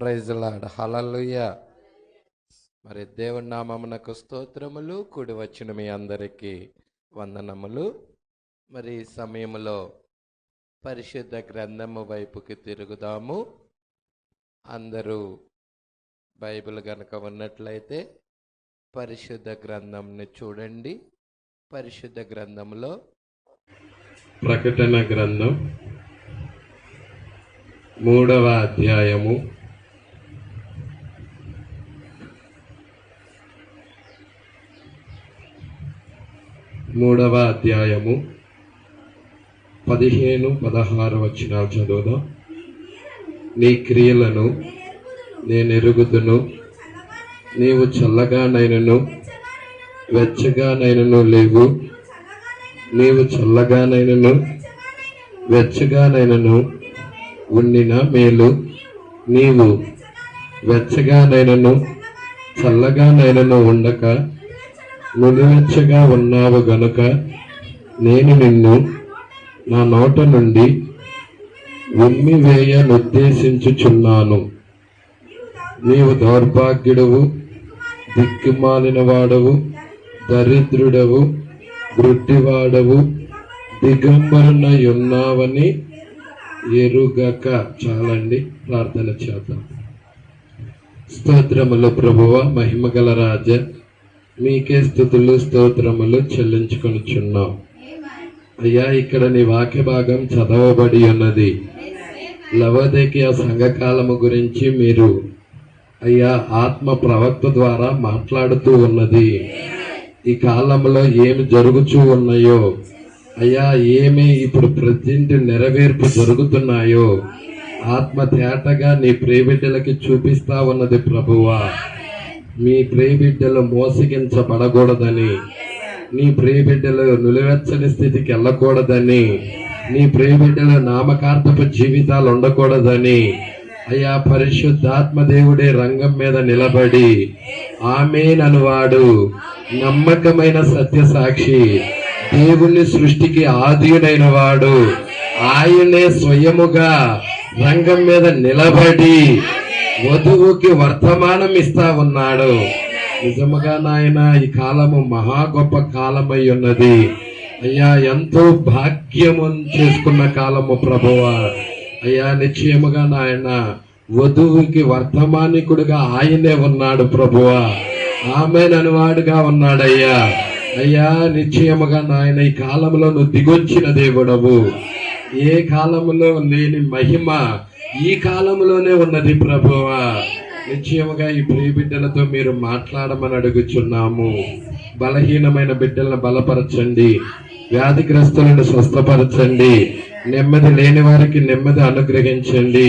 Praise Lord, హల్లెలూయా. మరి దేవుని నామమునకు స్తోత్రములు. కూడి వచ్చిన మీ అందరికీ వందనములు. మరి ఈ సమయంలో పరిశుద్ధ గ్రంథము వైపుకి తిరుగుదాము. అందరూ బైబిల్ గనక ఉన్నట్లయితే పరిశుద్ధ గ్రంథంని చూడండి. పరిశుద్ధ గ్రంథంలో ప్రకటన గ్రంథం 3వ అధ్యాయము 15-16 వచనాలు చదువుదాం. నీ క్రియలను నేనెరుగుదును, నీవు చల్లగానైనను వెచ్చగానైనను లేవు. నీవు చల్లగానైనను వెచ్చగానైనను ఉండిన మేలు, నీవు వెచ్చగానైనను చల్లగానైనను ఉండక నులివెచ్చగా ఉన్నావు గనుక నేను నిన్ను నా నోట నుండి ఉమ్మివేయనుద్దేశించుచున్నాను. నీవు దౌర్భాగ్యుడవు, దిక్కుమాలిన వాడవు, దరిద్రుడవు, గ్రుడ్డివాడవు, దిగంబరునై ఉన్నావని ఎరుగక. చాలండి, ప్రార్థన చేద్దాం. స్తోత్రములు ప్రభువ, మహిమగల రాజ, మీకే స్తుతులు స్తోత్రములు చెల్లించుకొనిచున్నాం. అయ్యా, ఇక్కడ నీ వాక్య భాగం చదవబడి ఉన్నది. లవోదికీయ సంఘకాలము గురించి మీరు అయ్యా ఆత్మ ప్రవక్త ద్వారా మాట్లాడుతూ ఉన్నది. ఈ కాలంలో ఏమి జరుగుతూ ఉన్నాయో అయ్యా, ఏమి ఇప్పుడు ప్రజెంట్ నెరవేర్పు జరుగుతున్నాయో ఆత్మ తేటగా నీ ప్రియబిడ్డలకి చూపిస్తా ఉన్నది ప్రభువా. మీ ప్రియబిడ్డలు మోసగించబడకూడదని, నీ ప్రియబిడ్డలు నిలువెచ్చని స్థితికి వెళ్ళకూడదని, నీ ప్రియబిడ్డల నామకార్థపు జీవితాలు ఉండకూడదని అయ్యా పరిశుద్ధాత్మ దేవుడే రంగం మీద నిలబడి ఆమేన్ అనువాడు నమ్మకమైన సత్య సాక్షి, దేవుని సృష్టికి ఆదియుడైన వాడు ఆయనే స్వయముగా రంగం మీద నిలబడి వధువుకి వర్తమానం ఇస్తా ఉన్నాడు. నిజముగా నాయన, ఈ కాలము మహా గొప్ప కాలమై ఉన్నది అయ్యా. ఎంతో భాగ్యము చేసుకున్న కాలము ప్రభువా. అయ్యా, నిశ్చయముగా నాయన వధువుకి వర్తమానికుడుగా ఆయనే ఉన్నాడు ప్రభువా. ఆమేన్ అనువాడుగా ఉన్నాడయ్యా. అయ్యా, నిశ్చయముగా నాయన ఈ కాలంలో నువ్వు దిగొచ్చిన దేవుడవు. ఏ కాలంలో లేని మహిమ ఈ కాలంలోనే ఉన్నది ప్రభువా. నిశ్చయముగా ఈ ప్రియ బిడ్డలతో మీరు మాట్లాడమని అడుగుచున్నాము. బలహీనమైన బిడ్డలను బలపరచండి, వ్యాధిగ్రస్తులను స్వస్థపరచండి, నెమ్మది లేని వారికి నెమ్మది అనుగ్రహించండి.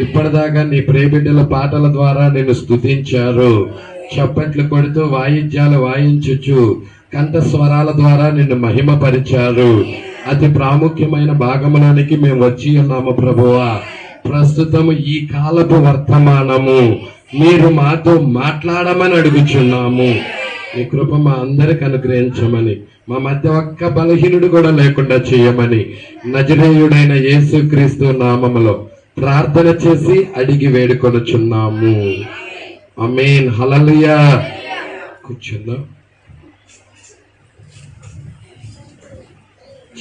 ఇప్పటిదాకా నీ ప్రియ బిడ్డల పాటల ద్వారా నేను స్తుతించారు. చప్పట్లు కొడుతూ వాయిద్యాలు వాయించుచు కంఠ స్వరాల ద్వారా నిన్ను మహిమపరిచారు. అతి ప్రాముఖ్యమైన భాగంలోనికి మేము వచ్చి ఉన్నాము ప్రభువా. ప్రస్తుతము ఈ కాలపు వర్తమానము మీరు మాతో మాట్లాడమని అడుగుచున్నాము. నీ కృప మా అందరికి అనుగ్రహించమని, మా మధ్య ఒక్క బలహీనుడు కూడా లేకుండా చేయమని నజరేయుడైన యేసుక్రీస్తు నామములో ప్రార్థన చేసి అడిగి వేడుకొనుచున్నాము. ఆమేన్, హల్లెలూయా. కూర్చుందాం.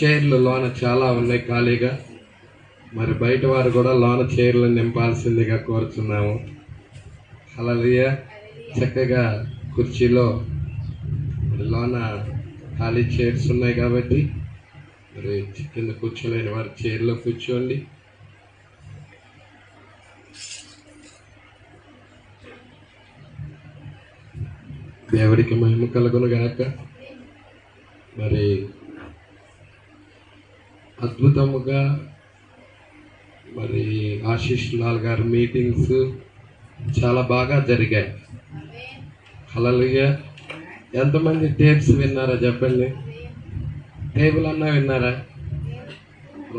చైర్లు లోన చాలా ఉన్నాయి ఖాళీగా. మరి బయట వారు కూడా లోన చైర్లు నింపాల్సిందిగా కోరుచున్నాము. హల్లెలూయా. చక్కగా కుర్చీలో లోన ఖాళీ చైర్స్ ఉన్నాయి కాబట్టి మరి కింద కూర్చోలేని వారు చైర్లో కూర్చోండి. దేవుడికి మహిమ కలుగును గాక. మరి అద్భుతముగా మరి ఆశీష్ లాల్ గారి మీటింగ్స్ చాలా బాగా జరిగాయి. హల్లెలూయా. ఎంతమంది టేప్స్ విన్నారా చెప్పండి? టేబుల్ అన్నా విన్నారా?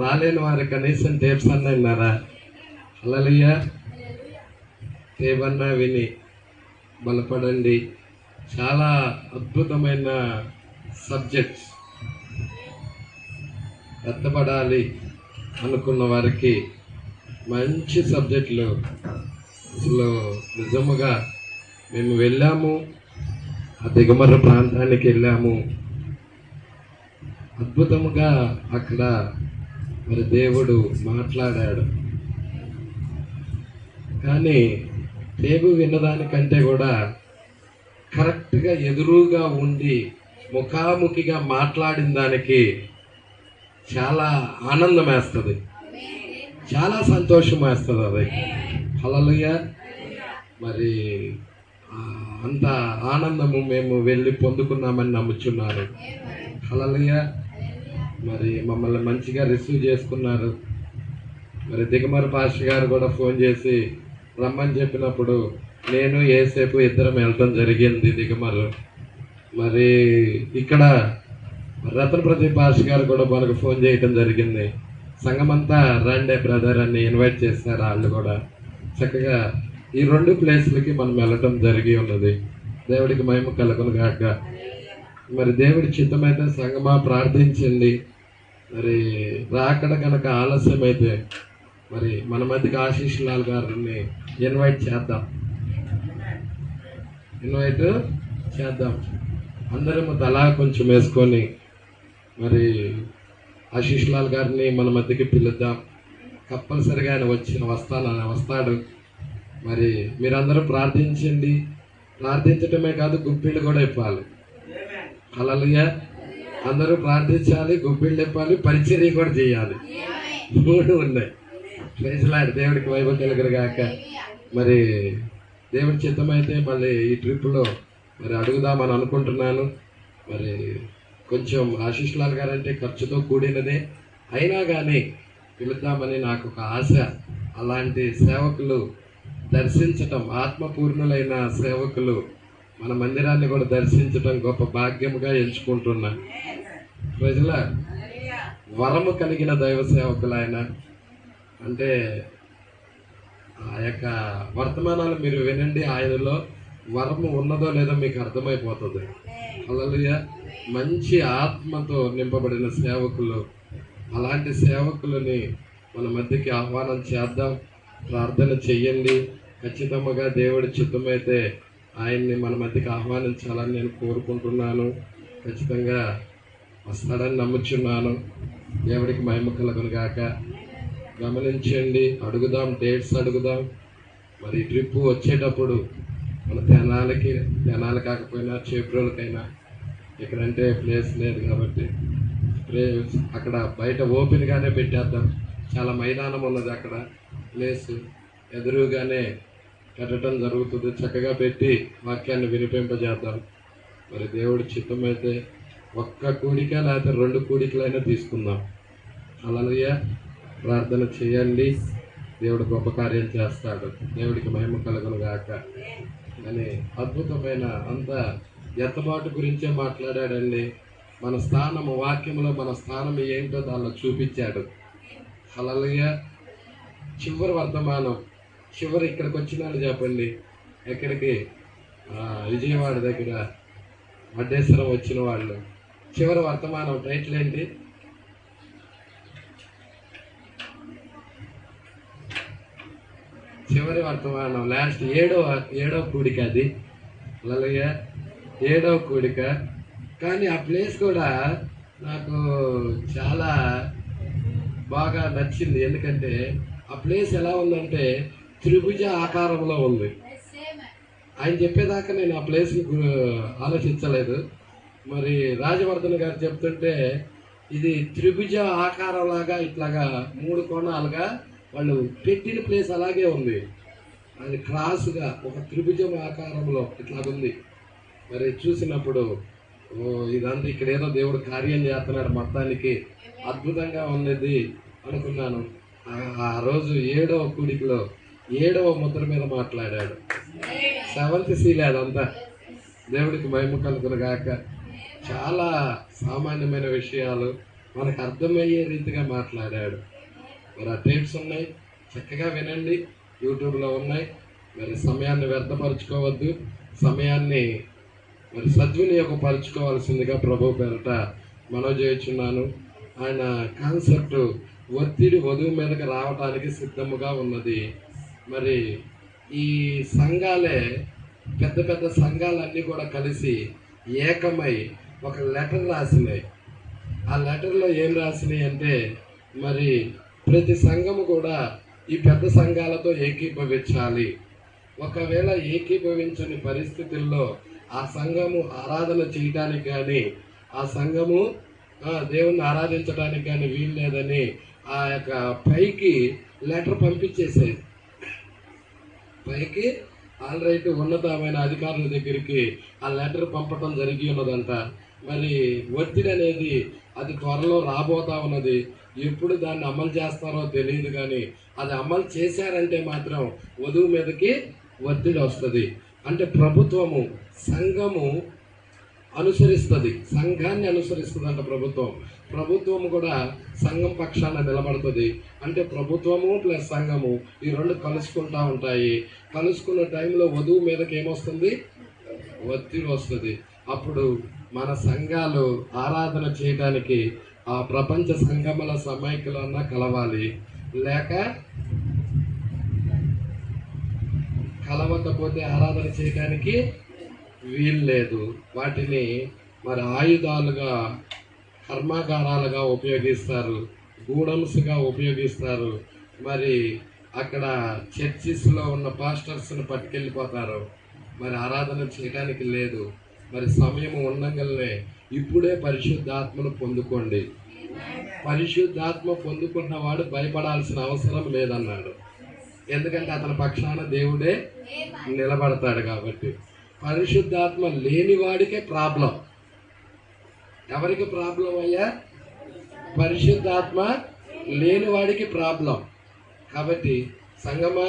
రాలేని వారు కనీసం టేప్స్ అన్నా విన్నారా? హల్లెలూయా. టేప్ అన్నా విని బలపడండి. చాలా అద్భుతమైన సబ్జెక్ట్స్. ఎత్తబడాలి అనుకున్న వారికి మంచి సబ్జెక్టులు అసలు నిజముగా మేము వెళ్ళాము, ఆ దిగమర్ర ప్రాంతానికి వెళ్ళాము. అద్భుతముగా అక్కడ మరి దేవుడు మాట్లాడాడు. కానీ టేబు విన్నదానికంటే కూడా కరెక్ట్గా ఎదురుగా ఉండి ముఖాముఖిగా మాట్లాడిన దానికి చాలా ఆనందం వేస్తుంది, చాలా సంతోషం వేస్తుంది. అది హల్లెలూయా. మరి అంత ఆనందము మేము వెళ్ళి పొందుకున్నామని నమ్ముచున్నాను. హల్లెలూయా. మరి మమ్మల్ని మంచిగా రిసీవ్ చేసుకున్నారు. మరి దిగమర పాస్టర్ గారు కూడా ఫోన్ చేసి రమ్మని చెప్పినప్పుడు నేను ఏసేపు ఇద్దరం వెళ్ళటం జరిగింది దిగమరు. మరి ఇక్కడ రతన్ ప్రదీప్ పాస్టర్ గారు కూడా మనకు ఫోన్ చేయటం జరిగింది. సంఘమంతా రండే బ్రదర్ అని ఇన్వైట్ చేస్తారు. వాళ్ళు కూడా చక్కగా ఈ 2 ప్లేస్లకి మనం వెళ్ళటం జరిగి ఉన్నది. దేవుడికి మహిమ కలుగును గాక. మరి దేవుడి చిత్తమైతే సంఘమా ప్రార్థించండి. మరి రాకడ కనుక ఆలస్యం అయితే మరి మన మధ్యకి ఆశీష్ లాల్ గారిని ఇన్వైట్ చేద్దాం. అందరము తలా కొంచెం వేసుకొని మరి ఆశీష్ లాల్ గారిని మన మధ్యకి పిలుద్దాం. కంపల్సరిగా ఆయన వస్తాడు. మరి మీరందరూ ప్రార్థించండి. ప్రార్థించటమే కాదు, గుప్పిళ్ళు కూడా ఇవ్వాలి. హల్లెలూయా. అందరూ ప్రార్థించాలి, గుప్పిళ్ళు ఇవ్వాలి, పరిచర్య కూడా చేయాలి. 3 ఉన్నాయి. ప్రైజ్లాడ్. దేవుడికి వైభవం కలుగును గాక. మరి దేవుడి చిత్తమైతే మళ్ళీ ఈ ట్రిప్లో మరి అడుగుదామని అనుకుంటున్నాను. మరి కొంచెం ఆశీష్ లాల్ గారు అంటే ఖర్చుతో కూడినదే, అయినా కానీ పిలుద్దామని నాకు ఒక ఆశ. అలాంటి సేవకులు దర్శించటం, ఆత్మపూర్ణులైన సేవకులు మన మందిరాన్ని కూడా దర్శించటం గొప్ప భాగ్యముగా ఎంచుకుంటున్నా. ప్రజల వరము కలిగిన దైవ సేవకులు ఆయన. అంటే ఆ యొక్క వర్తమానాలు మీరు వినండి, ఆయనలో వరము ఉన్నదో లేదో మీకు అర్థమైపోతుంది. హల్లెలూయా. మంచి ఆత్మతో నింపబడిన సేవకులు. అలాంటి సేవకులని మన మధ్యకి ఆహ్వానం చేద్దాం. ప్రార్థన చెయ్యండి. ఖచ్చితంగా దేవుడి చిత్తమైతే ఆయన్ని మన మధ్యకి ఆహ్వానించాలని నేను కోరుకుంటున్నాను. ఖచ్చితంగా వస్తాడని నమ్ముచున్నాను. దేవుడికి మహిమ కలుగును గాక. గమనించండి, అడుగుదాం, డేట్స్ అడుగుదాం. మరి ట్రిప్ వచ్చేటప్పుడు మన తెనాలి కాకపోయినా చేబ్రోలకైనా, ఇక్కడంటే ప్లేస్ లేదు కాబట్టి అక్కడ బయట ఓపెన్గానే పెట్టేద్దాం. చాలా మైదానం ఉన్నది అక్కడ, ప్లేస్ ఎదురుగానే పెట్టడం జరుగుతుంది. చక్కగా పెట్టి వాక్యాన్ని వినిపింపజేద్దాం. మరి దేవుడి చిత్తమైతే ఒక్క కూడిక లేకపోతే 2 కూడికలైనా తీసుకుందాం. హల్లెలూయా. ప్రార్థన చేయండి. దేవుడు గొప్ప కార్యం చేస్తాడు. దేవుడికి మహిమ కలుగును గాక. అని అద్భుతమైన అంత ఎత్తబాటు గురించే మాట్లాడాడండి. మన స్థానము, వాక్యంలో మన స్థానం ఏంటో దానిలో చూపించాడు. హల్లెలూయా. చివరి వర్తమానం, చివరి ఇక్కడికి వచ్చినాడు చెప్పండి. ఎక్కడికి? విజయవాడ దగ్గర వడ్డేశ్వరం వచ్చిన వాళ్ళు. చివరి వర్తమానం టైటిల్ ఏంటి? చివరి వర్తమానం లాస్ట్ ఏడవ కూడిక అది. అలాగే 7వ కూడిక. కానీ ఆ ప్లేస్ కూడా నాకు చాలా బాగా నచ్చింది. ఎందుకంటే ఆ ప్లేస్ ఎలా ఉందంటే త్రిభుజ ఆకారంలో ఉంది. ఆయన చెప్పేదాకా నేను ఆ ప్లేస్ ఆలోచించలేదు. మరి రాజవర్ధన్ గారు చెప్తుంటే ఇది త్రిభుజ ఆకారంలాగా ఇట్లాగా 3 కోణాలుగా వాళ్ళు పెట్టిన ప్లేస్ అలాగే ఉంది. అది క్రాస్గా ఒక త్రిభుజం ఆకారంలో ఇట్లాగుంది. మరి చూసినప్పుడు ఇదంతా ఇక్కడ ఏదో దేవుడు కార్యం చేస్తున్నాడు, మొత్తానికి అద్భుతంగా ఉన్నది అనుకున్నాను. ఆ రోజు 7వ కూడికలో 7వ ముద్ర మీద మాట్లాడాడు. 7th సీల్ అదంతా. దేవుడికి మహిమ కలుగును గాక. చాలా సామాన్యమైన విషయాలు మనకు అర్థమయ్యే రీతిగా మాట్లాడాడు. మరి ఆ టేప్స్ ఉన్నాయి, చక్కగా వినండి. యూట్యూబ్లో ఉన్నాయి. మరి సమయాన్ని వ్యర్థపరచుకోవద్దు. సమయాన్ని మరి సద్వినియోగపరచుకోవాల్సిందిగా ప్రభు పేరట మనవి చేయుచున్నాను. ఆయన కాన్సెప్ట్ ఒత్తిడి వధువు మీదకి రావడానికి సిద్ధముగా ఉన్నది. మరి ఈ సంఘాలే పెద్ద పెద్ద సంఘాలన్నీ కూడా కలిసి ఏకమై ఒక లెటర్ రాసినాయి. ఆ లెటర్లో ఏం రాసినాయి అంటే, మరి ప్రతి సంఘము కూడా ఈ పెద్ద సంఘాలతో ఏకీభవించాలి. ఒకవేళ ఏకీభవించని పరిస్థితుల్లో ఆ సంఘము ఆరాధన చేయడానికి కానీ, ఆ సంఘము దేవుణ్ణి ఆరాధించడానికి కానీ వీలు లేదని ఆ యొక్క పైకి లెటర్ పంపించేసేది. పైకి ఆల్రైట్ ఉన్నతమైన అధికారుల దగ్గరికి ఆ లెటర్ పంపటం జరిగి ఉన్నదంట. మరి ఒత్తిడి అనేది అది త్వరలో రాబోతా ఉన్నది. ఎప్పుడు దాన్ని అమలు చేస్తారో తెలియదు, కానీ అది అమలు చేశారంటే మాత్రం వధువు మీదకి ఒత్తిడి వస్తుంది. అంటే ప్రభుత్వము సంఘము అనుసరిస్తుంది, సంఘాన్ని అనుసరిస్తుంది అంట ప్రభుత్వము కూడా సంఘం పక్షాన నిలబడుతుంది. అంటే ప్రభుత్వము ప్లస్ సంఘము ఈ రెండు కలుసుకుంటా ఉంటాయి. కలుసుకున్న టైంలో వధువు మీదకి ఏమొస్తుంది? ఒత్తిడి వస్తుంది. అప్పుడు మన సంఘాలు ఆరాధన చేయడానికి ఆ ప్రపంచ సంఘముల సమైక్యలన్నా కలవాలి, లేక కలవకపోతే ఆరాధన చేయడానికి వీలు లేదు. వాటిని మరి ఆయుధాలుగా, కర్మాగారాలుగా ఉపయోగిస్తారు, గూడమ్స్గా ఉపయోగిస్తారు. మరి అక్కడ చర్చిస్లో ఉన్న పాస్టర్స్ని పట్టుకెళ్ళిపోతారు. మరి ఆరాధన చేయడానికి లేదు. మరి సమయం ఉండగానే ఇప్పుడే పరిశుద్ధాత్మను పొందుకోండి. పరిశుద్ధాత్మ పొందుకున్నవాడు భయపడాల్సిన అవసరం లేదన్నాడు. ఎందుకంటే అతని పక్షాన దేవుడే నిలబడతాడు కాబట్టి. పరిశుద్ధాత్మ లేనివాడికే ప్రాబ్లం. ఎవరికి ప్రాబ్లం అయ్యా? పరిశుద్ధాత్మ లేనివాడికి ప్రాబ్లం. కాబట్టి సంగమా,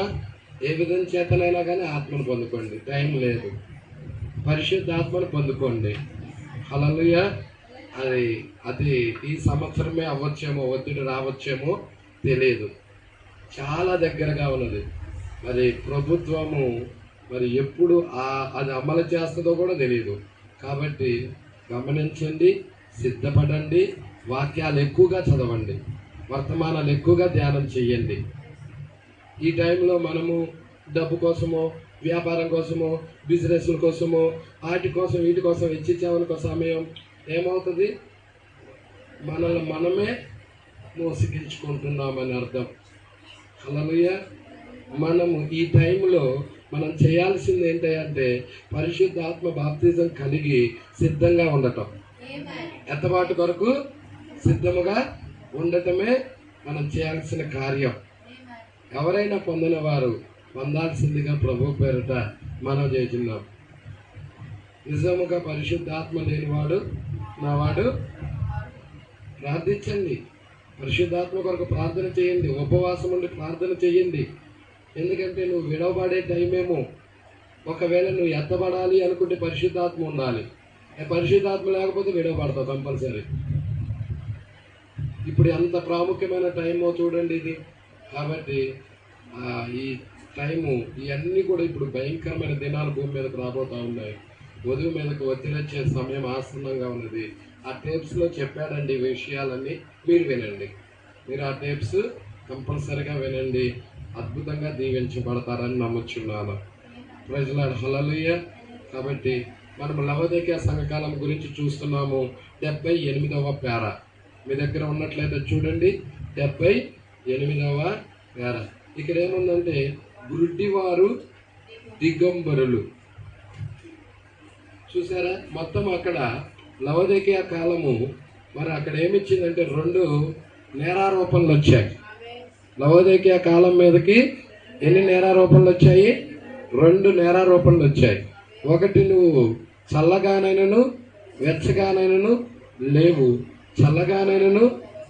ఏ విధం చేతనైనా కానీ ఆత్మను పొందుకోండి, టైం లేదు. పరిశుద్ధాత్మను పొందుకోండి. హల్లెలూయా. అది ఈ సంవత్సరమే అవ్వచ్చేమో, ఒత్తిడి రావచ్చేమో తెలియదు, చాలా దగ్గరగా ఉన్నది. మరి ప్రభుత్వము మరి ఎప్పుడు అది అమలు చేస్తుందో కూడా తెలియదు. కాబట్టి గమనించండి, సిద్ధపడండి, వాక్యాలు ఎక్కువగా చదవండి, వర్తమానాలు ఎక్కువగా ధ్యానం చేయండి. ఈ టైంలో మనము డబ్బు కోసమో, వ్యాపారం కోసమో, బిజినెస్ల కోసమో, వాటి కోసం వీటి కోసం వెచ్చించామనుకో సమయం ఏమవుతుంది? మనల్ని మనమే మోసగించుకుంటున్నామని అర్థం. హల్లెలూయా. మనము ఈ టైంలో మనం చేయాల్సింది ఏంటంటే పరిశుద్ధాత్మ బాప్తిజం కలిగి సిద్ధంగా ఉండటం, ఎత్తబాటు కొరకు సిద్ధముగా ఉండటమే మనం చేయాల్సిన కార్యం. ఎవరైనా పొందిన వారు పొందాల్సిందిగా ప్రభు పేరిట మనం చేస్తున్నాం. నిజముగా పరిశుద్ధాత్మ లేనివాడు నావాడు ప్రార్థించండి. పరిశుద్ధాత్మ కొరకు ప్రార్థన చేయండి, ఉపవాసం ఉండి ప్రార్థన చేయండి. ఎందుకంటే నువ్వు విడవబడే టైమేమో. ఒకవేళ నువ్వు ఎత్తబడాలి అనుకుంటే పరిశుద్ధాత్మ ఉండాలి. పరిశుద్ధాత్మ లేకపోతే విడవబడతావు కంపల్సరీ. ఇప్పుడు ఎంత ప్రాముఖ్యమైన టైమో చూడండి ఇది. కాబట్టి ఈ టైము, ఇవన్నీ కూడా ఇప్పుడు భయంకరమైన దినాలు భూమి మీదకు రాబోతూ ఉన్నాయి. వధువు మీదకు ఒత్తిడి వచ్చే సమయం ఆసన్నంగా ఉన్నది. ఆ టేప్స్లో చెప్పాడండి ఈ విషయాలన్నీ, మీరు వినండి. మీరు ఆ టేప్స్ కంపల్సరీగా వినండి, అద్భుతంగా దీవించబడతారని నమ్ముచున్నాను. Praise Lord. హల్లెలూయా. కాబట్టి మనం లవోదికయ సంఘకాలం గురించి చూస్తున్నాము. 78వ పేరా మీ దగ్గర ఉన్నట్లయితే చూడండి. 78వ పేరా. ఇక్కడ ఏముందంటే గుడ్డివారు, దిగంబరులు. చూసారా? మొత్తం అక్కడ లవోదికయ కాలము. మరి అక్కడ ఏమిచ్చిందంటే 2 నేరారోపణలు వచ్చాయి. లవోదికయ కాలం మీదకి ఎన్ని నేరారోపణలు వచ్చాయి? 2 నేరారోపణలు వచ్చాయి. ఒకటి, నువ్వు చల్లగానైనను వెచ్చగానైనను లేవు, చల్లగానైనను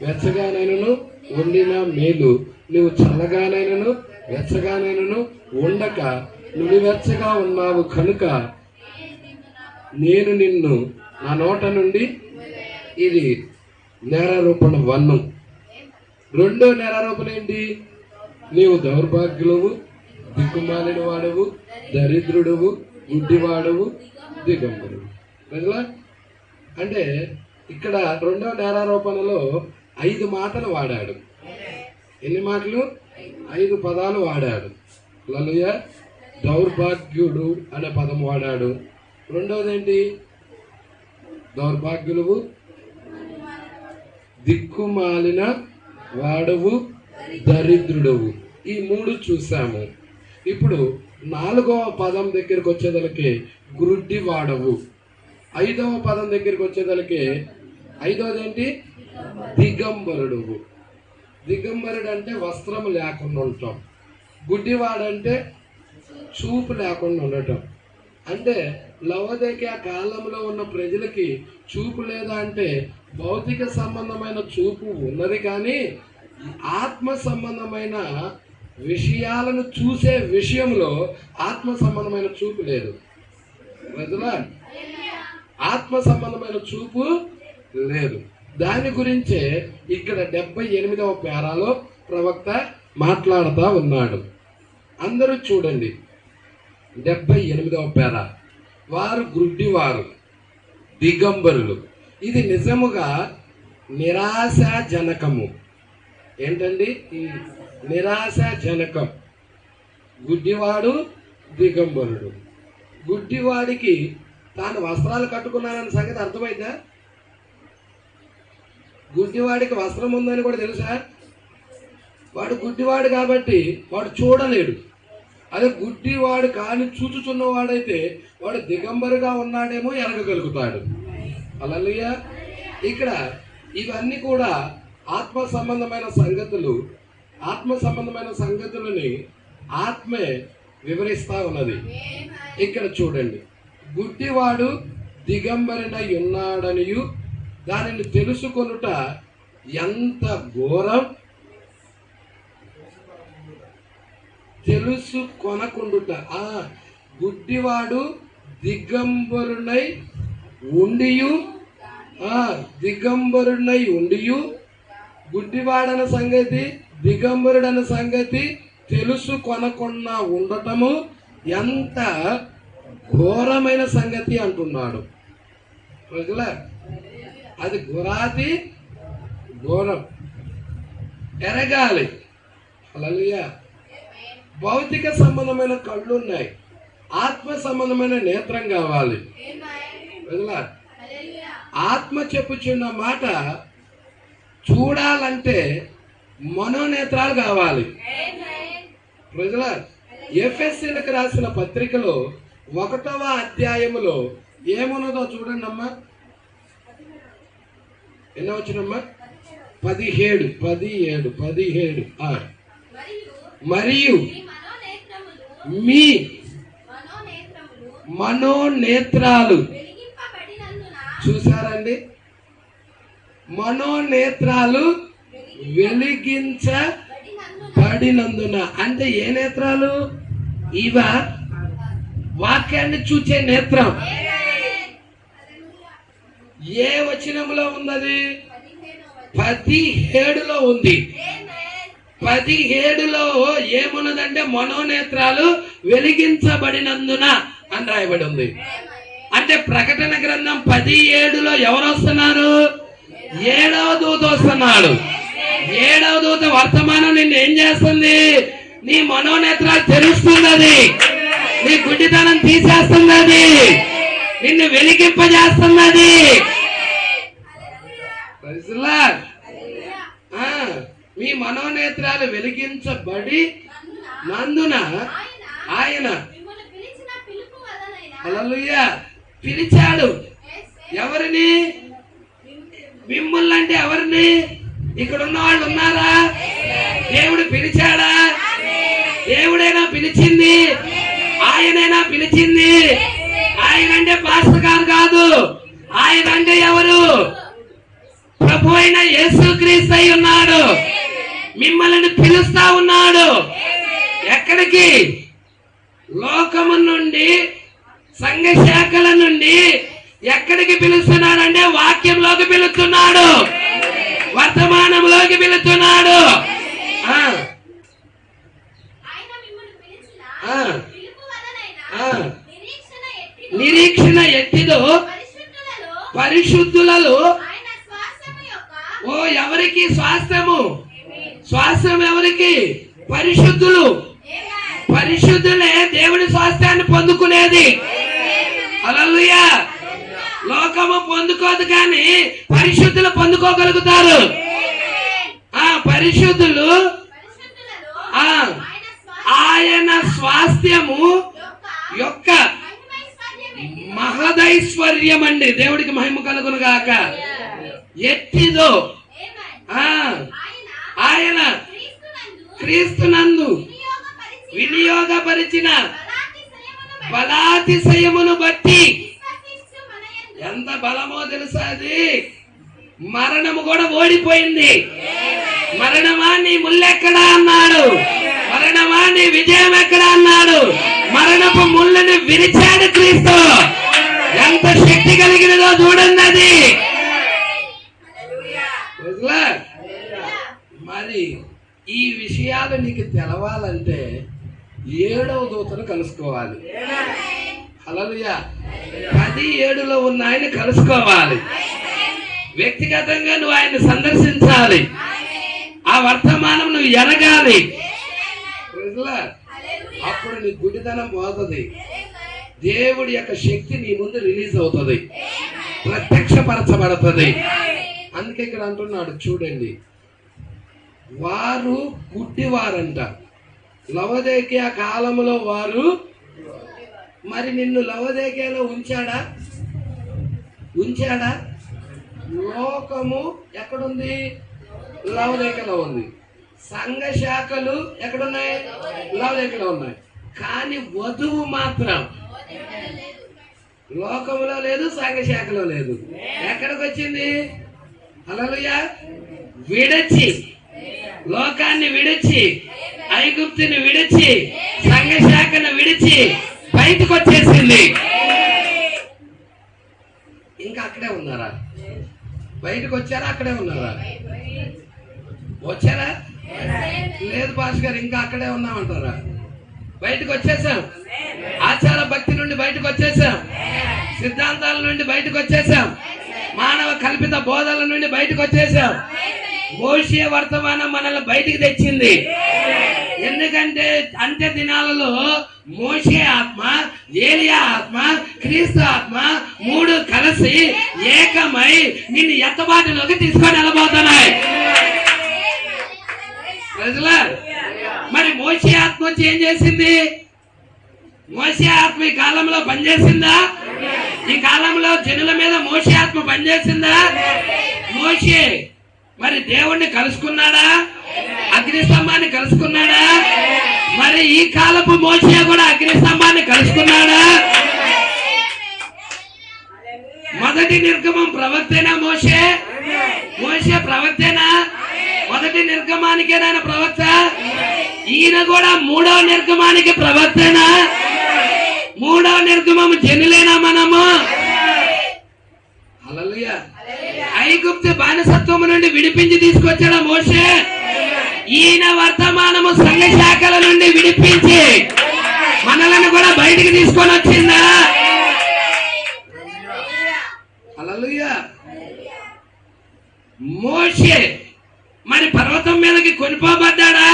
వెచ్చగానైనను వండిన మేలు. నువ్వు చల్లగానైనను వెచ్చగానైనను ఉండక నువ్వు వెచ్చగా ఉన్నావు కనుక నేను నిన్ను నా నోట నుండి. ఇది నేరారోపణ 1. 2వ నేరారోపణ ఏంటి? నీవు దౌర్భాగ్యులవు, దిక్కుమాలిన వాడవు, దరిద్రుడవు, గుడ్డివాడవు, దిగంబరువు. ప్రజలా, అంటే ఇక్కడ 2వ నేరారోపణలో 5 మాటలు వాడాడు. ఎన్ని మాటలు? 5 పదాలు వాడాడు. హల్లెలూయా. దౌర్భాగ్యుడు అనే పదం వాడాడు. రెండవది ఏంటి? దౌర్భాగ్యులువు, దిక్కుమాలిన వాడవు, దరిద్రుడవు. ఈ మూడు చూసాము. ఇప్పుడు 4వ పదం దగ్గరికి వచ్చేదలకి గురుడ్డి వాడవు. 5వ పదం దగ్గరికి వచ్చేదలకి 5వది ఏంటి? దిగంబరుడువు. దిగంబరుడు అంటే వస్త్రం లేకుండా ఉండటం. గుడ్డివాడంటే చూపు లేకుండా ఉండటం. అంటే లవోదికయ కాలంలో ఉన్న ప్రజలకి చూపు లేదా అంటే భౌతిక సంబంధమైన చూపు ఉన్నది, కానీ ఆత్మ సంబంధమైన విషయాలను చూసే విషయంలో ఆత్మ సంబంధమైన చూపు లేదు. ప్రజలా ఆత్మ సంబంధమైన చూపు లేదు. దాని గురించే ఇక్కడ 78వ పేరాలో ప్రవక్త మాట్లాడుతూ ఉన్నాడు. అందరూ చూడండి, 78వ పేరా. వారు గుడ్డివారు, దిగంబరులు. ఇది నిజముగా నిరాశాజనకము. ఏంటండి ఈ నిరాశాజనకం? గుడ్డివాడు, దిగంబరుడు. గుడ్డివాడికి తాను వస్త్రాలు కట్టుకున్నానన్న సంగతి అర్థమైందా? గుడ్డివాడికి వస్త్రం ఉందని కూడా తెలుసా? వాడు గుడ్డివాడు కాబట్టి వాడు చూడలేడు. అదే గుడ్డివాడు కానీ చూచుచున్నవాడైతే వాడు దిగంబరుగా ఉన్నాడేమో ఎరగగలుగుతాడు. హల్లెలూయా. ఇక్కడ ఇవన్నీ కూడా ఆత్మ సంబంధమైన సంగతులు. ఆత్మ సంబంధమైన సంగతులని ఆత్మే వివరిస్తా ఉన్నది. ఇక్కడ చూడండి, గుడ్డివాడు దిగంబరుడై ఉన్నాడనియు దానిని తెలుసుకొనుట ఎంత ఘోరం, తెలుసుకొనకుండుట. గుడ్డివాడు దిగంబరునై ఉండియు, దిగంబరునై ఉండియు, గుడ్డివాడన్న సంగతి, దిగంబరుడన్న సంగతి తెలుసుకొనకుండా ఉండటము ఎంత ఘోరమైన సంగతి అంటున్నాడు. ప్రజల అది ఘోరాతి ఘోరం, ఎరగాలి. హల్లెలూయా. భౌతిక సంబంధమైన కళ్ళు ఉన్నాయి, ఆత్మ సంబంధమైన నేత్రం కావాలి. ప్రజల ఆత్మ చెప్పుచున్న మాట చూడాలంటే మనోనేత్రాలు కావాలి. ప్రజల ఎఫెసీయులకు రాసిన పత్రికలో 1వ అధ్యాయములో ఏమున్నదో చూడండి అమ్మా. ఎన్నో వచ్చినమ్మా? 17. మరియు మీ మనోనేత్రాలు, చూసారండి, మనోనేత్రాలు వెలిగించబడినందున. అంటే ఏ నేత్రాలు? ఇవ వాక్యాన్ని చూచే నేత్రం. ఏ వచనంలో ఉన్నది? 17లో ఉంది. 17లో ఏమున్నదంటే మనోనేత్రాలు వెలిగించబడినందున అని రాయబడి ఉంది. అంటే ప్రకటన గ్రంథం 17లో ఎవరు వస్తున్నారు? 7వ దూత వస్తున్నాడు. 7వ దూత వర్తమానం నిన్ను ఏం చేస్తుంది? నీ మనోనేత్రాలు తెరుస్తున్నది, నీ గుడ్డితనం తీసేస్తున్నది, నిన్ను వెలిగింపజేస్తున్నది. మీ మనోనేత్రాలు వెలిగించబడి నందున ఆయన హల్లెలూయా పిలిచాడు. ఎవరిని? మిమ్మల్ని. అంటే ఎవరిని? ఇక్కడ ఉన్న వాళ్ళు ఉన్నారా? దేవుడు పిలిచాడా? దేవుడైనా పిలిచింది, ఆయనైనా పిలిచింది. ఆయన అంటే పాస్టర్ గారు కాదు, ఆయన అంటే ఎవరు? ప్రభు అయిన యేసుక్రీస్తు అయి ఉన్నాడు. మిమ్మల్ని పిలుస్తా ఉన్నాడు. ఎక్కడికి? లోకము నుండి, సంఘ శాఖల నుండి ఎక్కడికి పిలుస్తున్నాడంటే వాక్యంలోకి పిలుస్తున్నాడు, వర్తమానంలోకి పిలుస్తున్నాడు. నిరీక్షణ ఎట్టిదో పరిశుద్ధులలో. ఓ ఎవరికి స్వాస్థ్యము? స్వాస్థ్యం ఎవరికి? పరిశుద్ధులు. పరిశుద్ధులే దేవుడి స్వాస్థ్యాన్ని పొందుకునేది. హల్లెలూయా. లోకము పొందుకోదు కానీ పరిశుద్ధులు పొందుకోగలుగుతారు. పరిశుద్ధులు ఆయన స్వాస్థ్యము యొక్క మహదైశ్వర్యం అండి. దేవుడికి మహిమ కలుగును గాక. ఎట్టిదో ఆయన క్రీస్తునందు వినియోగపరిచిన బలాతిశయమును బట్టి. ఎంత బలమో తెలుసా అది? మరణము కూడా ఓడిపోయింది. మరణమా నీ ముల్లెక్కడా అన్నాడు. మరణమా నీ విజయం ఎక్కడా అన్నాడు. మరణపు ముళ్ళని విరిచాడు క్రీస్తు. ఎంత శక్తి కలిగినదో చూడండి అది. మరి ఈ విషయాలు నీకు తెలవాలంటే 7వ దూతను కలుసుకోవాలి. హల్లెలూయా. 10:7లో ఉన్న ఆయన కలుసుకోవాలి. వ్యక్తిగతంగా నువ్వు ఆయన సందర్శించాలి. ఆ వర్తమానం నువ్వు ఎరగాలి. అప్పుడు నీ గుడితనం పోతుంది. దేవుడి యొక్క శక్తి నీ ముందు రిలీజ్ అవుతుంది, ప్రత్యక్షపరచబడుతుంది. అందుకే ఇక్కడ అంటున్నాడు చూడండి, వారు గుడ్డివారంట. లవోదికయ కాలంలో వారు. మరి నిన్ను లవోదికయలో ఉంచాడా? లోకము ఎక్కడుంది? లవోదికయలో ఉంది. సంఘ శాఖలు ఎక్కడున్నాయి? లవోదికయలో ఉన్నాయి. కానీ వధువు మాత్రం లోకంలో లేదు, సంఘ శాఖలో లేదు. ఎక్కడికి వచ్చింది? హల్లెలూయా. విడిచి, లోకాన్ని విడిచి, ఐగుప్తుని విడిచి, సంఘ శాఖను విడిచి బయటకు వచ్చేసింది. ఇంకా అక్కడే ఉన్నారా? బయటకు వచ్చారా? అక్కడే ఉన్నారా? వచ్చారా? లేదు పాస్ గారు, ఇంకా అక్కడే ఉన్నామంటారా? బయటకు వచ్చేసాం. ఆచార భక్తి నుండి బయటకు వచ్చేసాం. సిద్ధాంతాల నుండి బయటకు వచ్చేసాం. మానవ కల్పిత బోధల నుండి బయటకు వచ్చేసాం. మోషే వర్తమానం మనల్ని బయటికి తెచ్చింది. ఎందుకంటే అంత్య దినాలలో మోషే ఆత్మ, ఏలియా ఆత్మ, క్రీస్తు ఆత్మ 3 కలిసి ఏకమై నిన్ను ఎత్తబాటులోకి తీసుకొని వెళ్ళబోతున్నాయి. మరి మోషే ఆత్మ వచ్చి ఏం చేసింది? మోషే ఆత్మ ఈ కాలంలో పనిచేసిందా? ఈ కాలంలో జనుల మీద మోషే ఆత్మ పనిచేసిందా? మోషే మరి దేవుణ్ణి కలుసుకున్నాడా? అగ్ని స్తంభాన్ని కలుసుకున్నాడా? మరి ఈ కాలపు మోషే కూడా అగ్ని స్తంభాన్ని కలుసుకున్నాడా? మొదటి నిర్గమం ప్రవక్తేనా మోషే? మోషే ప్రవక్తేనా? మొదటి నిర్గమానికే ఆయన ప్రవక్త. ఈయన కూడా 3వ నిర్గమానికి ప్రవక్తేనా? 3వ నిర్గమం జనులేనా మనము? హల్లెలూయా. ఐగుప్తు బానిసత్వము నుండి విడిపించి తీసుకొచ్చాడా మోషే? ఈయన వర్తమానము సంఘ శాఖల నుండి విడిపించి మనలను కూడా బయటికి తీసుకొని వచ్చిందా? హల్లెలూయా. మోషే మరి పర్వతం మీదకి కొనిపోబడ్డాడా?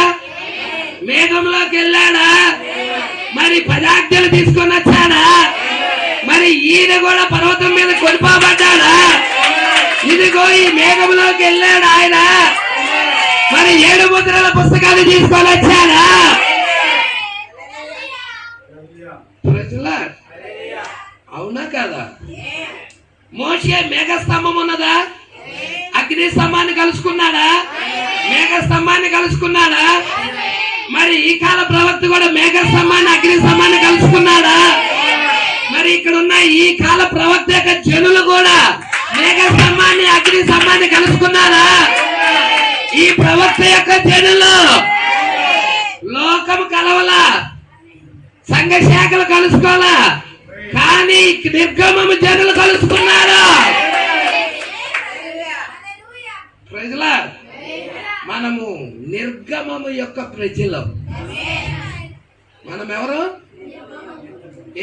మేఘంలోకి వెళ్ళాడా? మరి 10 ఆజ్ఞలు తీసుకొని వచ్చాడా? మరి ఈయన కూడా పర్వతం మీద కొనిపోబడ్డాడా? ఇదిగో ఈ మేఘంలోకి వెళ్ళాడు ఆయన. మరి 7 ముద్రల పుస్తకాలు తీసుకొని వచ్చాడా? అవునా కాదా? మోషే మేఘస్తంభం ఉన్నదా? అగ్ని స్తంభాన్ని కలుసుకున్నాడా? మేఘస్తంభాన్ని కలుసుకున్నాడా? మరి ఈ కాల ప్రవక్త కూడా మేఘస్తంభాన్ని, అగ్ని స్తంభాన్ని కలుసుకున్నాడా? మరి ఇక్కడ ఉన్న ఈ కాల ప్రవక్త యొక్క జనులు కూడా మేఘస్తంభాన్ని, అగ్ని స్తంభాన్ని కలుసుకున్నారా? ఈ ప్రవక్త యొక్క జనులు లోకం కలవలా, సంఘ శాఖలు కలుసుకోవాలా, కానీ నిర్గమము జనులు కలుసుకున్నారు. మనము నిర్గమము యొక్క ప్రజలు. మనం ఎవరు?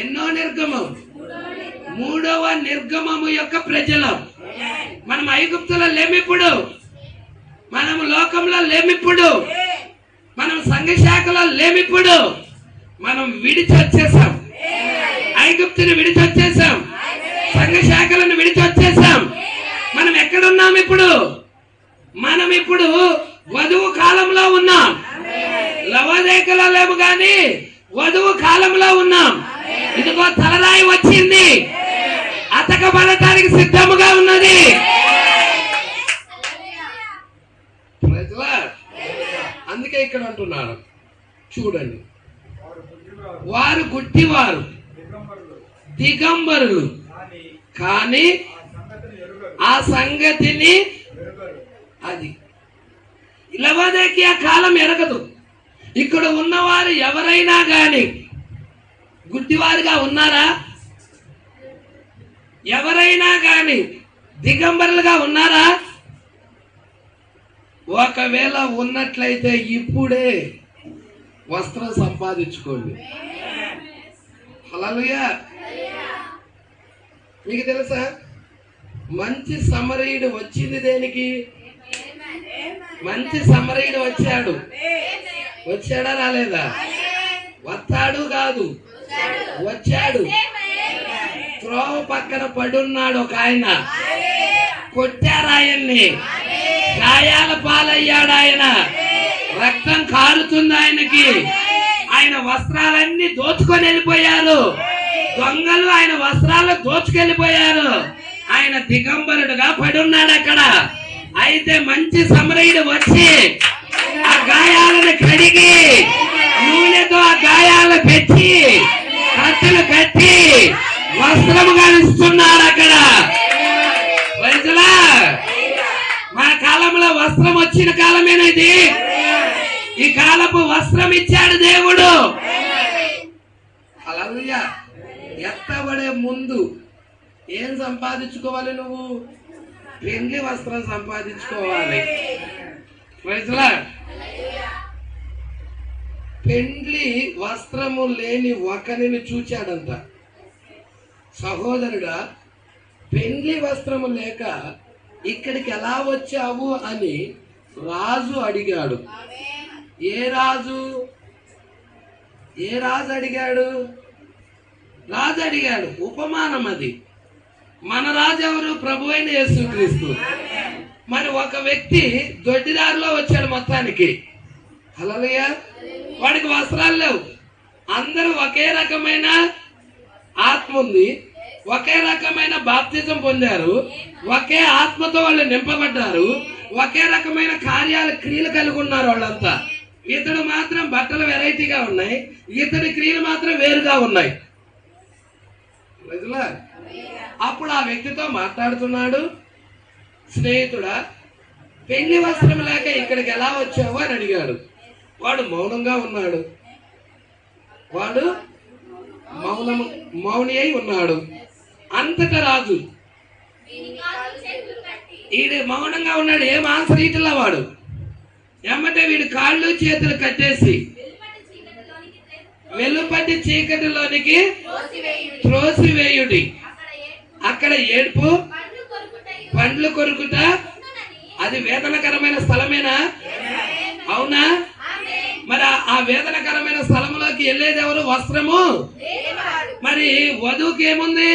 ఎన్నో నిర్గమం? 3వ నిర్గమము యొక్క ప్రజలు. మనం ఐగుప్తులో లేమిప్పుడు, మనం లోకంలో లేమిప్పుడు, మనం సంఘ శాఖలో లేమిప్పుడు, మనం విడిచి వచ్చేసాం. ఐగుప్తుని విడిచి వచ్చేసాం. సంఘ శాఖలను విడిచి వచ్చేసాం. మనం ఎక్కడున్నాం ఇప్పుడు? మనం ఇప్పుడు వధువు కాలంలో ఉన్నాం. లవోదికలో లేము కానీ వధువు కాలంలో ఉన్నాం. ఇదిగో తలరాయి వచ్చింది, అతకబడటానికి సిద్ధముగా ఉన్నది. అందుకే ఇక్కడ అంటున్నాడు, చూడండి, వారు గుడ్డివారు, దిగంబరులు, కానీ ఆ సంగతిని అది లవోదికీయ కాలం ఎరగదు. ఇక్కడ ఉన్నవారు ఎవరైనా గాని గుడ్డివారుగా ఉన్నారా? ఎవరైనా గాని దిగంబరులుగా ఉన్నారా? ఒకవేళ ఉన్నట్లయితే ఇప్పుడే వస్త్రం సంపాదించుకోండి. హల్లెలూయా. మీకు తెలుసా, మంచి సమరయుడు వచ్చింది దేనికి? మంచి సమరయుడు వచ్చాడు. వచ్చాడా రాలేదా? వస్తాడు కాదు, వచ్చాడు. త్రోవ పక్కన పడున్నాడు ఒక ఆయన, కొట్టారు ఆయన్ని, గాయాల పాలయ్యాడు ఆయన, రక్తం కారుతుంది ఆయనకి. ఆయన వస్త్రాలన్నీ దోచుకొని వెళ్ళిపోయారు. దొంగలు ఆయన వస్త్రాలు దోచుకెళ్ళిపోయారు. ఆయన దిగంబరుడుగా పడున్నాడు అక్కడ. అయితే మంచి సమరయుడు వచ్చి ఆ గాయాలను కడిగి నూనెతో ఆ గాయాలు పెట్టి కట్టెలు కట్టి వస్త్రముగా ఇస్తున్నాడు అక్కడ. మన కాలంలో వస్త్రం వచ్చిన కాలమేనా ఇది? ఈ కాలపు వస్త్రం ఇచ్చాడు దేవుడు. హల్లెలూయా. ఎత్తబడే ముందు ఏం సంపాదించుకోవాలి? నువ్వు పెండ్లి వస్త్రం సంపాదించుకోవాలి. పెండ్లి వస్త్రము లేని ఒకరిని చూచాడంట. సహోదరుడా, పెండ్లి వస్త్రము లేక ఇక్కడికి ఎలా వచ్చావు అని రాజు అడిగాడు. ఏ రాజు? ఏ రాజు అడిగాడు? రాజు అడిగాడు. ఉపమానం అది. మన రాజు ఎవరు? ప్రభు అయిన యేసుక్రీస్తు. మరి ఒక వ్యక్తి దొడ్డిదారిలో వచ్చాడు మొత్తానికి. హల్లెలూయా. వాడికి వస్త్రాలు లేవు. అందరూ ఒకే రకమైన ఆత్మ ఉంది, ఒకే రకమైన బాప్తిజం పొందారు, ఒకే ఆత్మతో వాళ్ళు నింపబడ్డారు, ఒకే రకమైన క్రియలు కలిగి ఉన్నారు వాళ్ళంతా. ఇతడు మాత్రం బట్టలు వెరైటీగా ఉన్నాయి, ఇతడి క్రియలు మాత్రం వేరుగా ఉన్నాయి. అప్పుడు ఆ వ్యక్తితో మాట్లాడుతున్నాడు, స్నేహితుడా, పెళ్లి వస్త్రం లేక ఇక్కడికి ఎలా వచ్చావు అని అడిగాడు. వాడు మౌనంగా ఉన్నాడు. వాడు మౌని అయి ఉన్నాడు. అంతటా రాజు, వీడు మౌనంగా ఉన్నాడు, ఏం ఆన్సర్ ఇట్లా వాడు. ఏమంటే వీడు కాళ్ళు చేతులు కట్టేసి వెలుపటి చీకటిలోనికి త్రోసివేయుడి. అక్కడ ఏడుపు, పండ్లు కొరుకుట. అది వేదనకరమైన స్థలమేనా? అవునా? మరి ఆ వేదనకరమైన స్థలంలోకి వెళ్ళేది ఎవరు? వస్త్రము. మరి వధువుకి ఏముంది?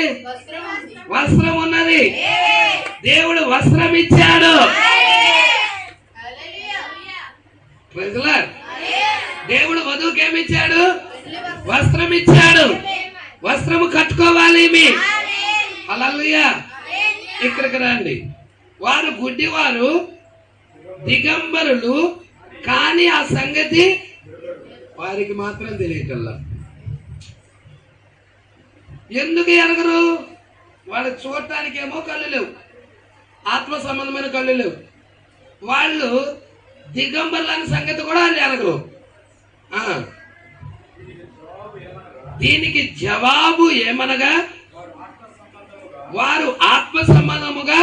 వస్త్రం ఉన్నది. దేవుడు వస్త్రం ఇచ్చాడు. దేవుడు వధువుకి ఏమిచ్చాడు? వస్త్రం ఇచ్చాడు. వస్త్రము కట్టుకోవాలి. హల్లెలూయా. ఇక్కడికి రండి. వారు గుడ్డివారు, దిగంబరులు, కానీ ఆ సంగతి వారికి మాత్రం తెలియటల్లా. ఎందుకు ఎరగరు? వాళ్ళు చూడటానికేమో కళ్ళు లేవు, ఆత్మ సంబంధమైన కళ్ళు లేవు. వాళ్ళు దిగంబరులని సంగతి కూడా వాళ్ళు ఎరగరు. దీనికి జవాబు ఏమనగా, వారు ఆత్మ సంబంధముగా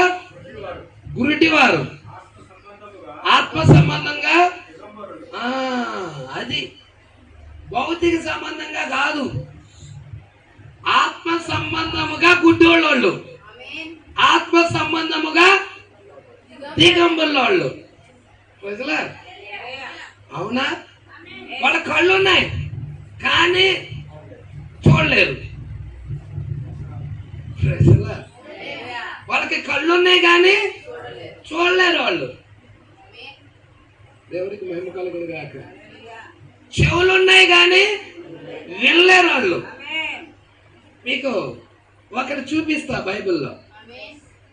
గురుడివారు, ఆత్మ సంబంధంగా, అది భౌతిక సంబంధంగా కాదు, ఆత్మ సంబంధముగా గుడ్డోళ్ళు, ఆత్మ సంబంధముగా దిగంబరులోళ్ళు. అవునా? వాళ్ళ కళ్ళు ఉన్నాయి, కానీ చూడలేరు. వాళ్ళకి కళ్ళు ఉన్నాయి కానీ చూడలేరు వాళ్ళు. దేవుడికి మహిమ కలుగును గాక. చెవులు ఉన్నాయి కానీ వినలేరు వాళ్ళు. మీకు ఒకటి చూపిస్తా బైబిల్లో,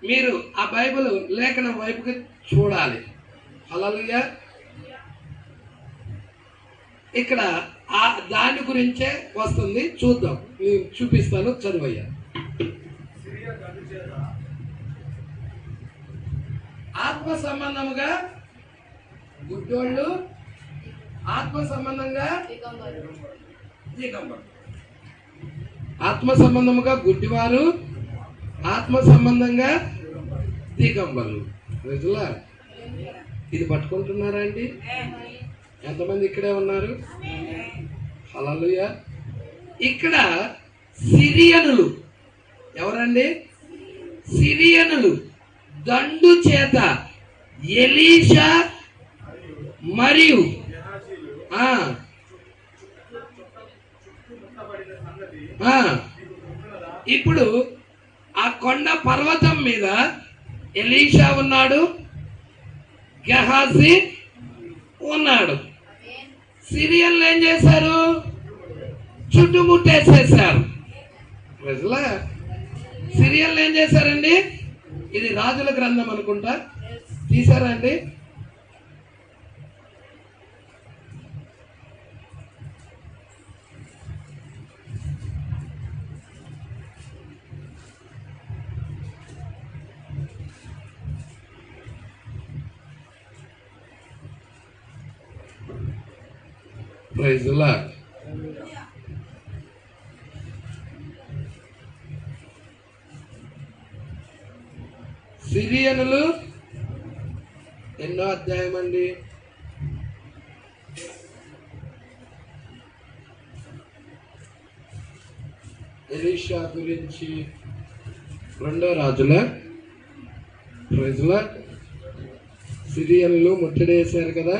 మీరు ఆ బైబిల్ లేఖనం వైపుకి చూడాలి. హల్లెలూయా. ఇక్కడ ఆ దాని గురించే వస్తుంది, చూద్దాం. నేను చూపిస్తాను, చదువయ్యా. ఆత్మ సంబంధముగా గుడ్డోళ్ళు, ఆత్మ సంబంధంగా దిగంబరు. ఆత్మ సంబంధముగా గుడ్డివారు, ఆత్మ సంబంధంగా దిగంబరు. రోజులా ఇది పట్టుకుంటున్నారా అండి? ఎంతమంది ఇక్కడే ఉన్నారు? హల్లెలూయా. ఇక్కడ సిరియనులు ఎవరండి? సిరియనులు దండు చేత ఎలీషా మరియు ఇప్పుడు ఆ కొండ పర్వతం మీద ఎలీషా ఉన్నాడు, గెహాజీ ఉన్నాడు. సిరియన్లు ఏం చేశారు? చుట్టుముట్టేసేసారు. సిరియన్లు ఏం చేశారండి? ఇది రాజుల గ్రంథం అనుకుంటా, తీసారా అండి? Praise the Lord. సిరియనులు ఎన్నో అధ్యాయం అండి? ఎలీషా గురించి 2వ రాజుల. Praise the Lord. సిరియనులు ముట్టడేశారు కదా.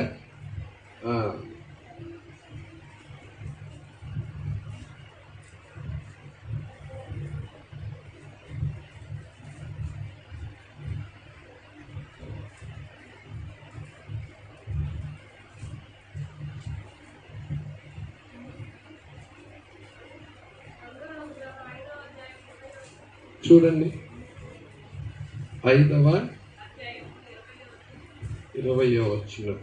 చూడండి, 5వ 20వ వచనం.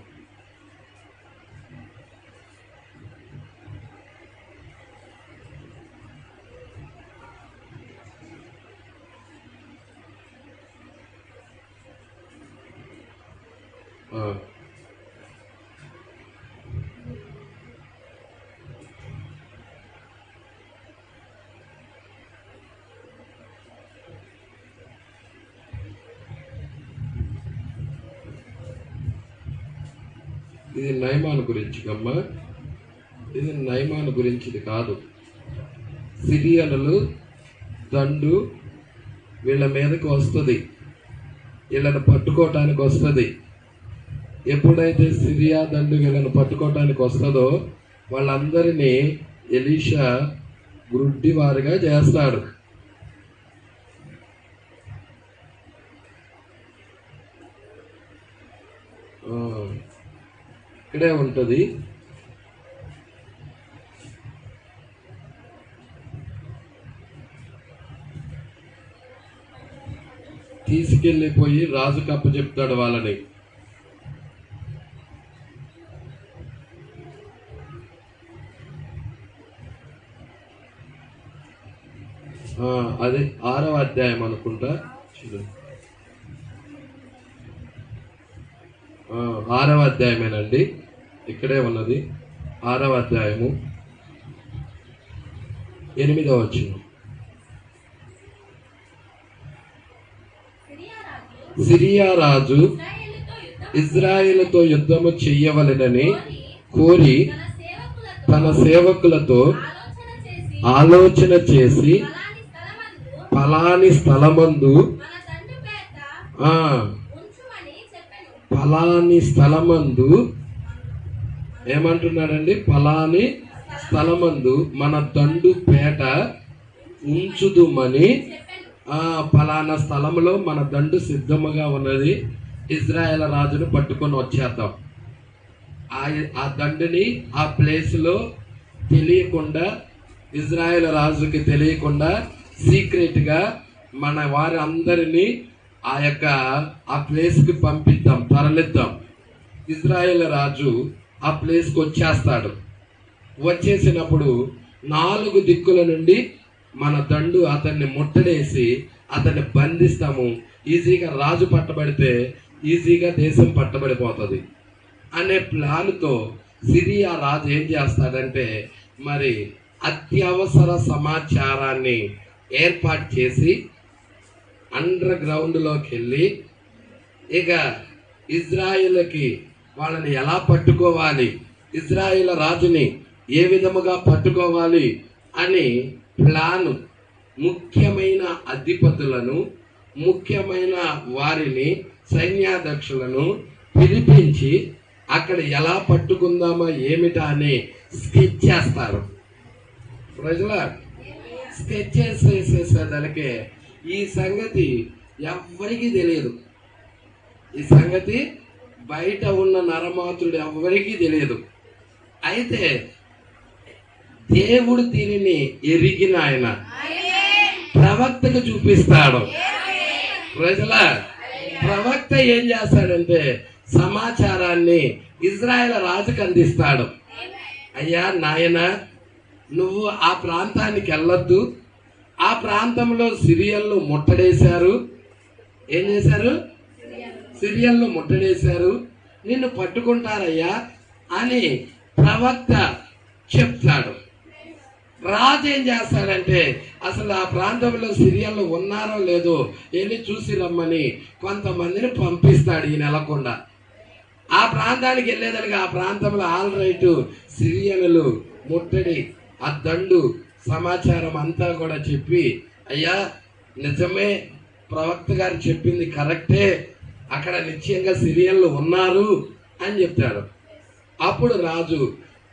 ఇది నయమాను గురించి అమ్మా, ఇది నయమాను గురించిది కాదు. సిరియనులు దండు వీళ్ళ మీదకి వస్తుంది, వీళ్ళని పట్టుకోవటానికి వస్తుంది. ఎప్పుడైతే సిరియా దండు వీళ్ళని పట్టుకోవటానికి వస్తుందో వాళ్ళందరినీ ఎలీషా గుడ్డివారిగా చేస్తాడు. ఇక్కడే ఉంటుంది. తీసుకెళ్ళిపోయి రాజు కప్ప చెప్తాడు వాళ్ళని. అదే 6వ అధ్యాయం అనుకుంటా. చూడండి, 6వ అధ్యాయమేనండి, ఇక్కడే ఉన్నది. 6వ అధ్యాయము 8వ వచనం. సిరియా రాజు ఇజ్రాయేలుతో యుద్ధము చెయ్యవలెనని కోరి తన సేవకులతో ఆలోచన చేసి ఫలాని స్థలమందు ఫలాని స్థలమందు ఏమంటున్నాడండి? ఫలాని స్థలమందు మన దండు పేట ఉంచుదుమని, ఫలానా స్థలంలో మన దండు సిద్ధముగా ఉన్నది, ఇజ్రాయేల్ రాజును పట్టుకొని వచ్చేద్దాం. ఆ దండుని ఆ ప్లేస్లో తెలియకుండా, ఇజ్రాయేల్ రాజుకి తెలియకుండా సీక్రెట్గా మన వారి అందరినీ ఆ ప్లేస్కి పంపిద్దాం, తరలిద్దాం. ఇజ్రాయేల్ రాజు ఆ ప్లేస్కి వచ్చేస్తాడు. వచ్చేసినప్పుడు 4 దిక్కుల నుండి మన దండు అతన్ని ముట్టడేసి అతన్ని బంధిస్తాము. ఈజీగా రాజు పట్టబడితే ఈజీగా దేశం పట్టబడిపోతుంది అనే ప్లాన్తో సిరియా రాజు ఏం చేస్తాడంటే, మరి అత్యవసర సమాచారాన్ని ఏర్పాటు చేసి అండర్ గ్రౌండ్లోకి వెళ్ళి ఇక ఇజ్రాయిల్కి వాళ్ళని ఎలా పట్టుకోవాలి, ఇజ్రాయిల్ రాజుని ఏ విధముగా పట్టుకోవాలి అని ప్లాను, ముఖ్యమైన అధిపతులను, ముఖ్యమైన వారిని, సైన్యాధ్యక్షులను పిలిపించి అక్కడ ఎలా పట్టుకుందామా ఏమిటా అని స్కెచ్ చేస్తారు. ప్రజల స్కెచ్ చేసేసేదానికి ఈ సంగతి ఎవ్వరికీ తెలియదు. ఈ సంగతి బయట ఉన్న నరమాతృడు ఎవ్వరికీ తెలియదు. అయితే దేవుడు దీనిని ఎరిగిన ఆయన ప్రవక్తకు చూపిస్తాడు. ప్రజల ప్రవక్త ఏం చేస్తాడంటే సమాచారాన్ని ఇజ్రాయెల్ రాజుకు అందిస్తాడు. అయ్యా నాయన, నువ్వు ఆ ప్రాంతానికి వెళ్ళొద్దు, ఆ ప్రాంతంలో సిరియన్లు ముట్టడేశారు. ఏం చేశారు? సిరియన్లు ముట్టడేశారు, నిన్ను పట్టుకుంటారయ్యా అని ప్రవక్త చెప్తాడు. రాజు ఏం చేస్తాడంటే అసలు ఆ ప్రాంతంలో సిరియన్లు ఉన్నారో లేదో వెళ్ళి చూసి రమ్మని కొంతమందిని పంపిస్తాడు. ఈ నెలకొండ ఆ ప్రాంతానికి వెళ్ళేదానికి ఆ ప్రాంతంలో ఆల్ రైట్ సిరియన్లు ముట్టడి, ఆ దండు సమాచారం అంతా కూడా చెప్పి, అయ్యా నిజమే, ప్రవక్త గారు చెప్పింది కరెక్టే, అక్కడ నిశ్చయంగా సిరియన్లు ఉన్నారు అని చెప్తాడు. అప్పుడు రాజు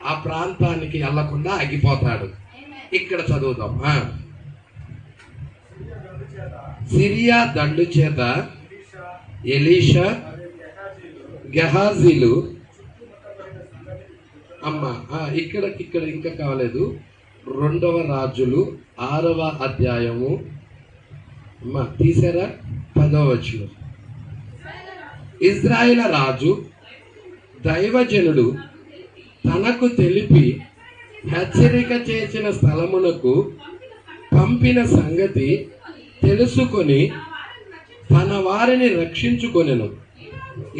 ఆ ప్రాంతానికి వెళ్లకుండా ఆగిపోతాడు. ఇక్కడ చదువుతాం. సిరియా దండు చేత ఎలీషా, గెహాజీలు ఇక్కడ ఇంకా కాలేదు. 2వ రాజులు 6వ అధ్యాయము తీసారా? 10వ వచనం. ఇజ్రాయేల్ రాజు దైవజనుడు తనకు తెలిపి హెచ్చరిక చేసిన స్థలమునకు పంపిన సంగతి తెలుసుకొని తన వారిని రక్షించుకొనెను.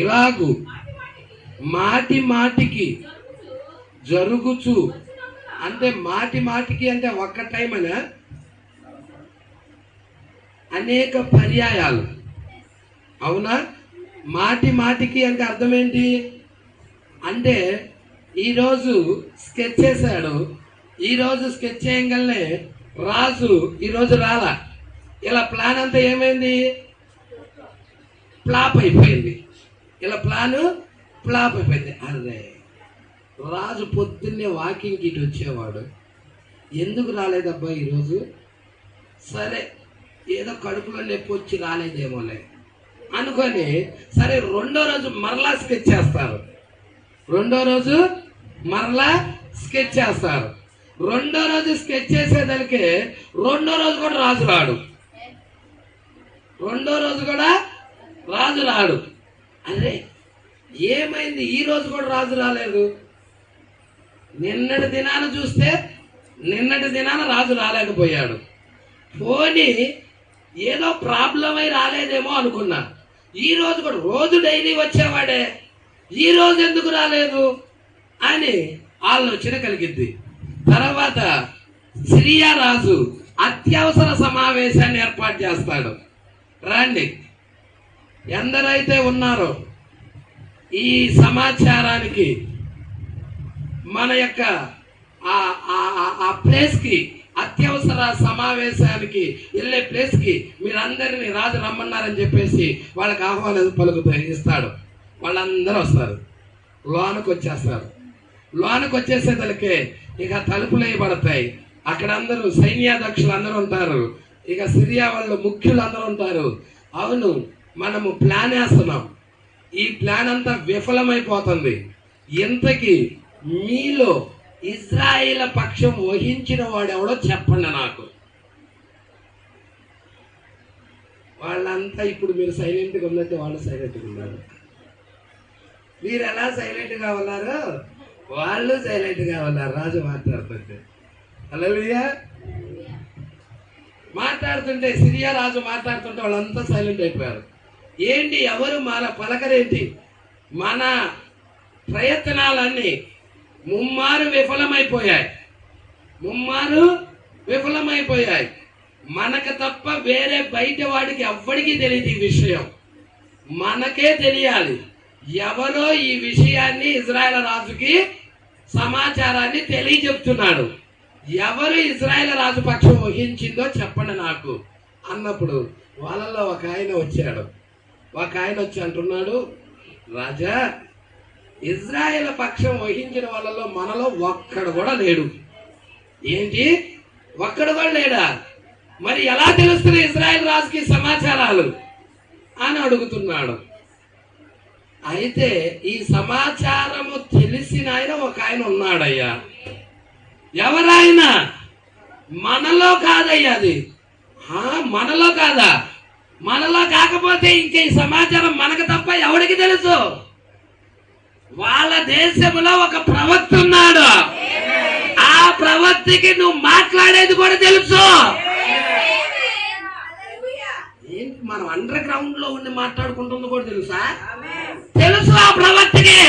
ఇలాగు మాటి మాటికి జరుగుచు, అంటే మాటి మాటికి అంటే ఒక్క టైం అనే అనేక పర్యాయాలు. అవునా? మాటి మాటికి అంటే అర్థం ఏంటి అంటే ఈరోజు స్కెచ్ చేశాడు, ఈరోజు స్కెచ్ చేయగలనే రాజు ఈరోజు రాలా. ఇలా ప్లాన్ అంతా ఏమైంది? ఫ్లాప్ అయిపోయింది. ఇలా ప్లాను ఫ్లాప్ అయిపోయింది. అరే, రాజు పొద్దున్నే వాకింగ్కి ఇటు వచ్చేవాడు, ఎందుకు రాలేదబ్బా ఈరోజు? సరే, ఏదో కడుపులో నొప్పి వచ్చి రాలేదేమోలే అనుకొని సరే 2వ రోజు మరలా స్కెచ్ చేస్తారు. 2వ రోజు మరలా స్కెచ్ చేస్తారు. 2వ రోజు స్కెచ్ చేసేదానికి 2వ రోజు కూడా రాజు రాడు. 2వ రోజు కూడా రాజు రాడు. అరే ఏమైంది? ఈ రోజు కూడా రాజు రాలేదు. నిన్నటి దినాన చూస్తే నిన్నటి దినాన రాజు రాలేకపోయాడు. పోనీ ఏదో ప్రాబ్లం అయి రాలేదేమో అనుకున్నా. ఈ రోజు కూడా రోజు డైలీ వచ్చేవాడే, ఈ రోజు ఎందుకు రాలేదు అని ఆలోచన కలిగిద్ది. తర్వాత సిరియా రాజు అత్యవసర సమావేశాన్ని ఏర్పాటు చేస్తాడు. రండి, ఎందరైతే ఉన్నారో ఈ సమాచారానికి మన యొక్క ఆ ప్లేస్కి, అత్యవసర సమావేశానికి వెళ్ళే ప్లేస్కి మీరందరినీ రాజు రమ్మన్నారని చెప్పేసి వాళ్ళకి ఆహ్వానం పలుకుతాయి, ఇస్తాడు. వాళ్ళందరూ వస్తారు, లోనకు వచ్చేస్తారు. లోనకు వచ్చేసేదలకే ఇక తలుపులు వేయబడతాయి. అక్కడ అందరూ సైన్యాధ్యక్షులు అందరూ ఉంటారు. ఇక సిరియా వాళ్ళు ముఖ్యులు అందరూ ఉంటారు. అవును, మనము ప్లాన్ వేస్తున్నాం, ఈ ప్లాన్ అంతా విఫలమైపోతుంది. ఇంతకీ మీలో ఇజ్రాయేల్ పక్షం వహించిన వాడెవడో చెప్పండి నాకు. వాళ్ళంతా ఇప్పుడు మీరు సైలెంట్గా ఉన్నట్టు వాళ్ళు సైలెంట్గా ఉన్నారు. మీరు ఎలా సైలెంట్గా ఉన్నారో వాళ్ళు సైలెంట్గా ఉన్నారు. రాజు మాట్లాడుతుంటే హల్లెలూయా మాట్లాడుతుంటే, సిరియా రాజు మాట్లాడుతుంటే వాళ్ళంతా సైలెంట్ అయిపోయారు. ఏంటి, ఎవరు మన పలకరేంటి? మన ప్రయత్నాలన్నీ ముమ్మారు విఫలమైపోయాయి. మనకు తప్ప వేరే బయట వాడికి ఎవ్వడికి తెలియదు ఈ విషయం. మనకే తెలియాలి. ఎవరో ఈ విషయాన్ని ఇజ్రాయేల్ రాజుకి సమాచారాన్ని తెలియజెప్తున్నాడు. ఎవరు ఇజ్రాయేల్ రాజు పక్షం వహించిందో చెప్పండి నాకు అన్నప్పుడు వాళ్ళలో ఒక ఆయన వచ్చాడు. ఒక ఆయన వచ్చి అంటున్నాడు, రాజా, ఇజ్రాయేల్ పక్షం వహించిన వాళ్ళలో మనలో ఒక్కడు కూడా లేడు. ఏంటి, ఒక్కడు కూడా లేడా? మరి ఎలా తెలుస్తుంది ఇజ్రాయేల్ రాజుకి సమాచారాలు అని అడుగుతున్నాడు. అయితే ఈ సమాచారము తెలిసిన ఆయన ఒక ఆయన ఉన్నాడయ్యా. ఎవరైనా? మనలో కాదయ్యా అది. మనలో కాదా? మనలో కాకపోతే ఇంకా ఈ సమాచారం మనకు తప్ప ఎవరికి తెలుసు? వాళ్ళ దేశంలో ఒక ప్రవక్త ఉన్నాడు. ఆ ప్రవక్తకి నువ్వు మాట్లాడేది కూడా తెలుసు. ఏంటి, మనం అండర్ గ్రౌండ్ లో ఉండి మాట్లాడుకుంటుంది కూడా తెలుసా? తెలుసు ఆ ప్రవక్తకి.